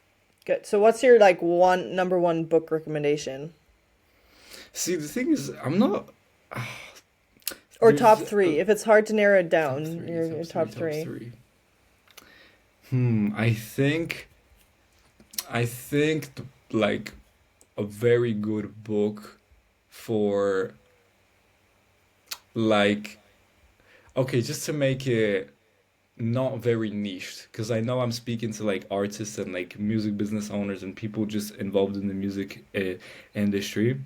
good. So what's your like one number one book recommendation? See, the thing is, I'm not. Or top There's three. If it's hard to narrow it top down, three, your top three, top top three. three. I think like a very good book for like, okay, just to make it not very niche, because I know I'm speaking to like artists and like music business owners and people just involved in the music industry.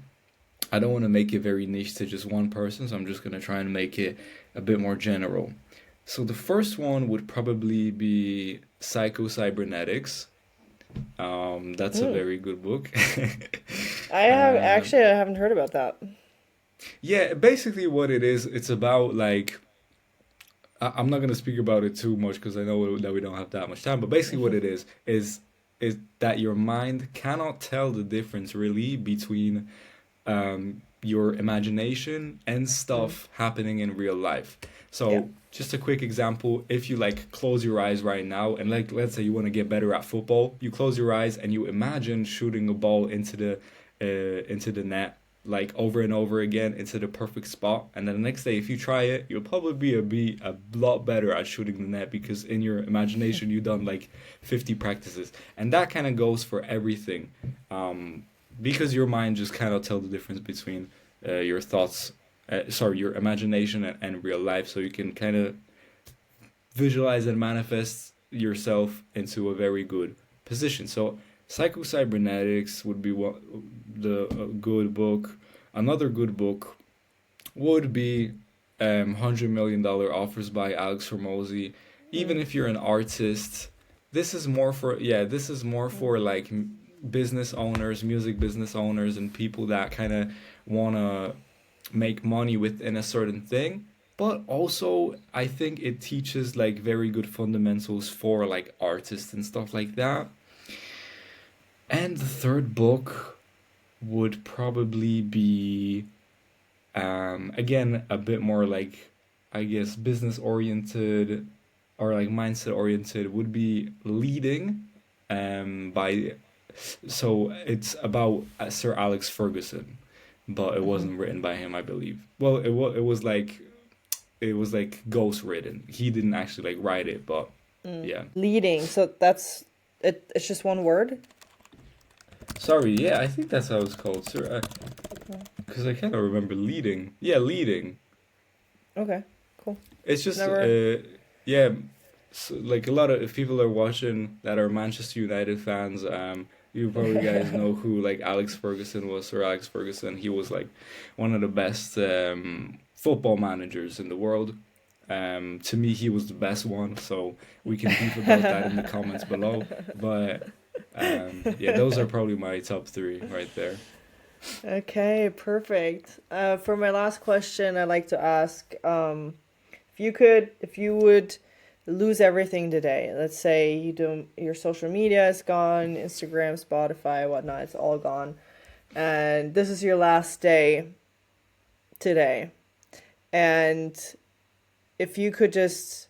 I don't want to make it very niche to just one person, so I'm just going to try and make it a bit more general. So the first one would probably be Psycho Cybernetics. That's a Mm. very good book. I have uh, actually I haven't heard about that. Yeah, basically what it is, it's about like I'm not gonna speak about it too much because I know that we don't have that much time. But basically, what it is that your mind cannot tell the difference really between your imagination and Mm. stuff happening in real life. Yeah. So, just a quick example, if you like close your eyes right now and like let's say you want to get better at football, you close your eyes and you imagine shooting a ball into the net like over and over again into the perfect spot, and then the next day if you try it, you'll probably be a lot better at shooting the net because in your imagination you've done like 50 practices. And that kind of goes for everything, because your mind just cannot tell the difference between your thoughts, sorry, your imagination and real life. So you can kind of visualize and manifest yourself into a very good position. So psycho-cybernetics would be what the good book. Another good book would be $100 million Offers by Alex Hormozy. Even Mm. if you're an artist, this is more for, yeah, this is more Mm. for like business owners, music business owners, and people that kind of want to make money within a certain thing. But also, I think it teaches like very good fundamentals for like artists and stuff like that. And the third book would probably be, again, a bit more like, I guess, business oriented or like mindset oriented, would be Leading, by, so it's about Sir Alex Ferguson, but it Hmm. wasn't written by him, I believe. Well, it was like ghost written. He didn't actually like write it, but Mm. yeah. Leading. So that's it. It's just one word. Sorry, yeah, I think that's how it's called, sir. Okay. Because I kind of remember Leading. Yeah, Leading. Okay. Cool. It's just, Never. yeah, so, like a lot of if people are watching that are Manchester United fans, you probably guys know who like Alex Ferguson was. Sir Alex Ferguson. He was like one of the best football managers in the world. To me, he was the best one. So we can beef about that in the comments below. But yeah, those are probably my top three right there. Okay, perfect. For my last question, I'd like to ask, if you would lose everything today, let's say you do, your social media is gone, Instagram, Spotify, whatnot, it's all gone, and this is your last day today, and if you could just,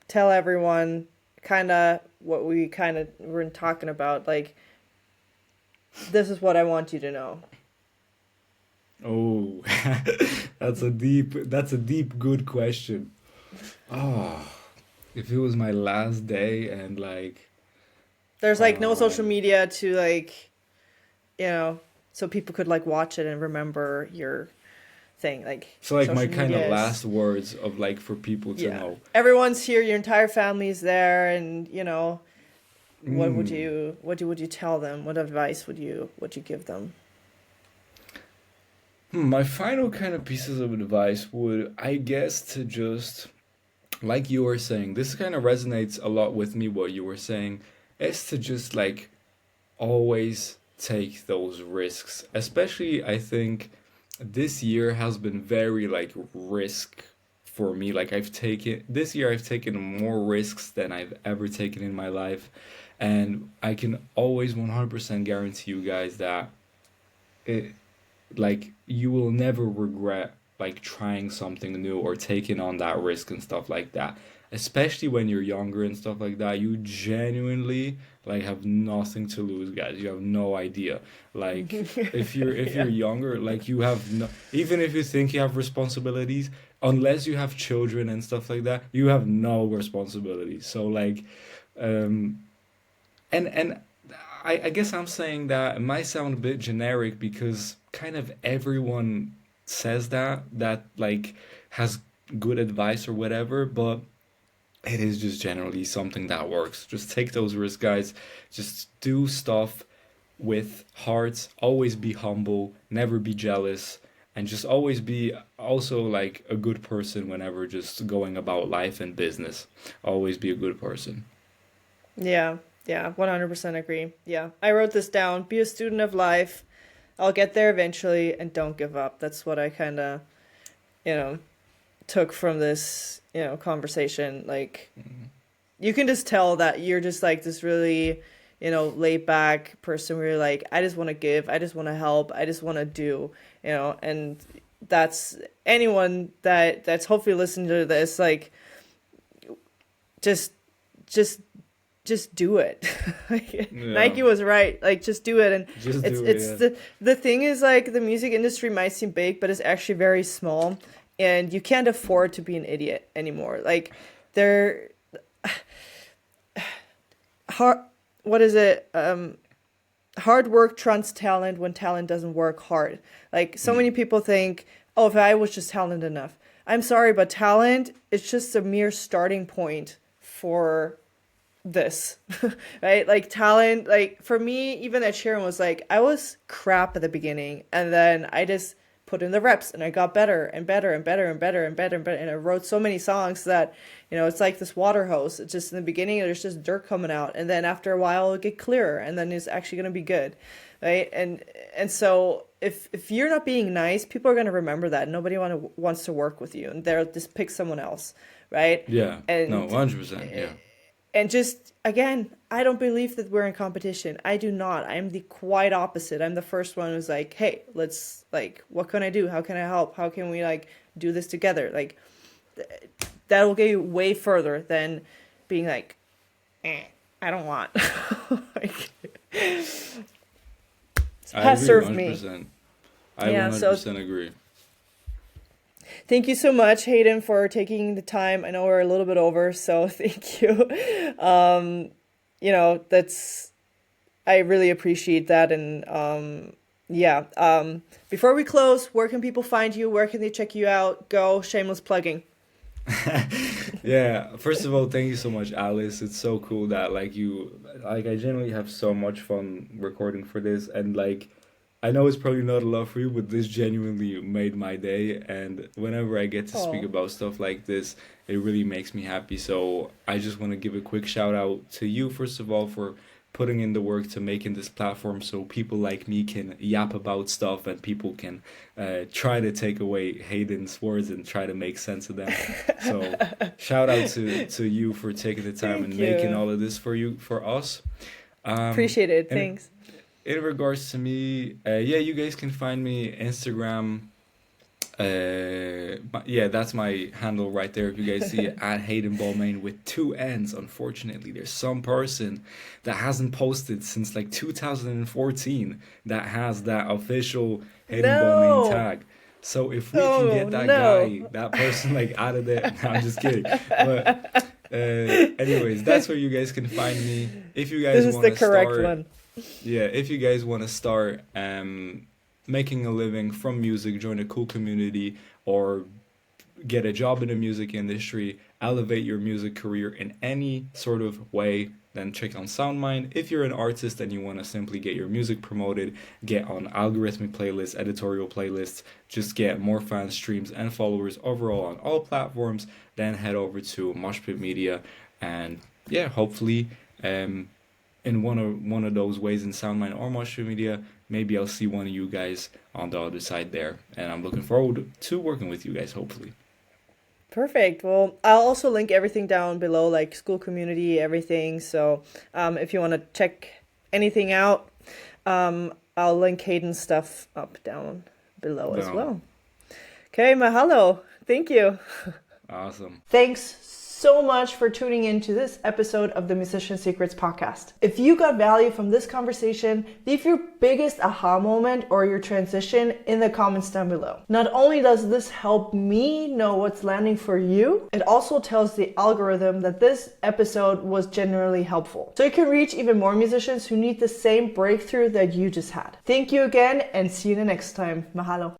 tell everyone kind of what we kind of were talking about, like, this is what I want you to know. Oh, that's a deep, good question. Oh, if it was my last day and like, There's like no social um, media to like, you know, so people could like watch it and remember your thing. Like so like my social kind of media last is, words of like for people to yeah, know. everyone's here, your entire family's there, and Mm. would you tell them? What advice would you give them? My final kind of pieces of advice would, I guess, to just like you were saying, this kind of resonates a lot with me. What you were saying is to just like always take those risks. Especially, I think this year has been very like risk for me. Like this year I've taken more risks than I've ever taken in my life. And I can always 100% guarantee you guys that it, like you will never regret like trying something new or taking on that risk and stuff like that, especially when you're younger and stuff like that. You genuinely like have nothing to lose, guys. You have no idea. Like if you're Yeah. younger, like you have no, even if you think you have responsibilities, unless you have children and stuff like that, you have no responsibilities. So like, um and I guess I'm saying that it might sound a bit generic because kind of everyone says that like has good advice or whatever, but it is just generally something that works. Just take those risks, guys. Just do stuff with heart. Always be humble, never be jealous, and just always be also like a good person whenever just going about life and business. Always be a good person. Yeah, yeah, 100% agree. Yeah, I wrote this down. Be a student of life. I'll get there eventually, and don't give up. That's what I kind of, you know, took from this, conversation. Like, you can just tell that you're just like this really, laid back person where you're like, I just want to give, I just want to help, I just want to do, and that's anyone that's hopefully listening to this, like, just do it. Nike was right. Like, just do it. And the thing is, like, the music industry might seem big, but it's actually very small, and you can't afford to be an idiot anymore. Like, what is it? Hard work trumps talent when talent doesn't work hard. Like, so many people think, oh, if I was just talented enough. I'm sorry, but talent is just a mere starting point for this, right? Like, talent, like, for me, even Ed Sheeran was like, I was crap at the beginning, and then I just put in the reps, and I got better and better and better and better and better and better, and I wrote so many songs that, it's like this water hose. It's just in the beginning, there's just dirt coming out, and then after a while, it'll get clearer, and then it's actually going to be good, right? And so if you're not being nice, people are going to remember that. Nobody wants to work with you, and they'll just pick someone else, right? Yeah, and, no, 100%, yeah. And just, again, I don't believe that we're in competition. I do not. I'm the quite opposite. I'm the first one who's like, hey, let's, like, what can I do? How can I help? How can we, like, do this together? Like, that will get you way further than being like, I don't want. Like, I agree, served 100%. me. I 100% agree. Thank you so much, Hayden, for taking the time. I know we're a little bit over, so thank you. I really appreciate that. And before we close, where can people find you? Where can they check you out? Go, shameless plugging. Yeah, first of all, thank you so much, Alice. It's so cool that I genuinely have so much fun recording for this, and I know it's probably not a lot for you, but this genuinely made my day, and whenever I get to speak about stuff like this, it really makes me happy. So I just want to give a quick shout out to you, first of all, for putting in the work to making this platform so people like me can yap about stuff, and people can try to take away Hayden's words and try to make sense of them. So shout out to you for taking the time and making all of this for us. Appreciate it. Thanks. In regards to me, you guys can find me Instagram. That's my handle right there. If you guys see it, at Hayden Balmain with 2 N's. Unfortunately, there's some person that hasn't posted since 2014 that has that official Hayden Balmain tag. So if we can get that guy, that person out of there, no, I'm just kidding. But anyways, that's where you guys can find me. If you guys want to start, one. Yeah, if you guys want to start making a living from music, join a cool community, or get a job in the music industry, elevate your music career in any sort of way, then check on SoundMind. If you're an artist and you want to simply get your music promoted, get on algorithmic playlists, editorial playlists, just get more fans, streams, and followers overall on all platforms, then head over to Moshpit Media, and hopefully in one of those ways, in SoundMind or Moshpit Media, maybe I'll see one of you guys on the other side there. And I'm looking forward to working with you guys, hopefully. Perfect. Well, I'll also link everything down below, like school community, everything. So if you want to check anything out, I'll link Hayden's stuff up down below as well. Okay, mahalo. Thank you. Awesome. Thanks so much for tuning in to this episode of the Musician Secrets podcast. If you got value from this conversation, leave your biggest aha moment or your transition in the comments down below. Not only does this help me know what's landing for you, it also tells the algorithm that this episode was genuinely helpful. So you can reach even more musicians who need the same breakthrough that you just had. Thank you again, and see you the next time. Mahalo.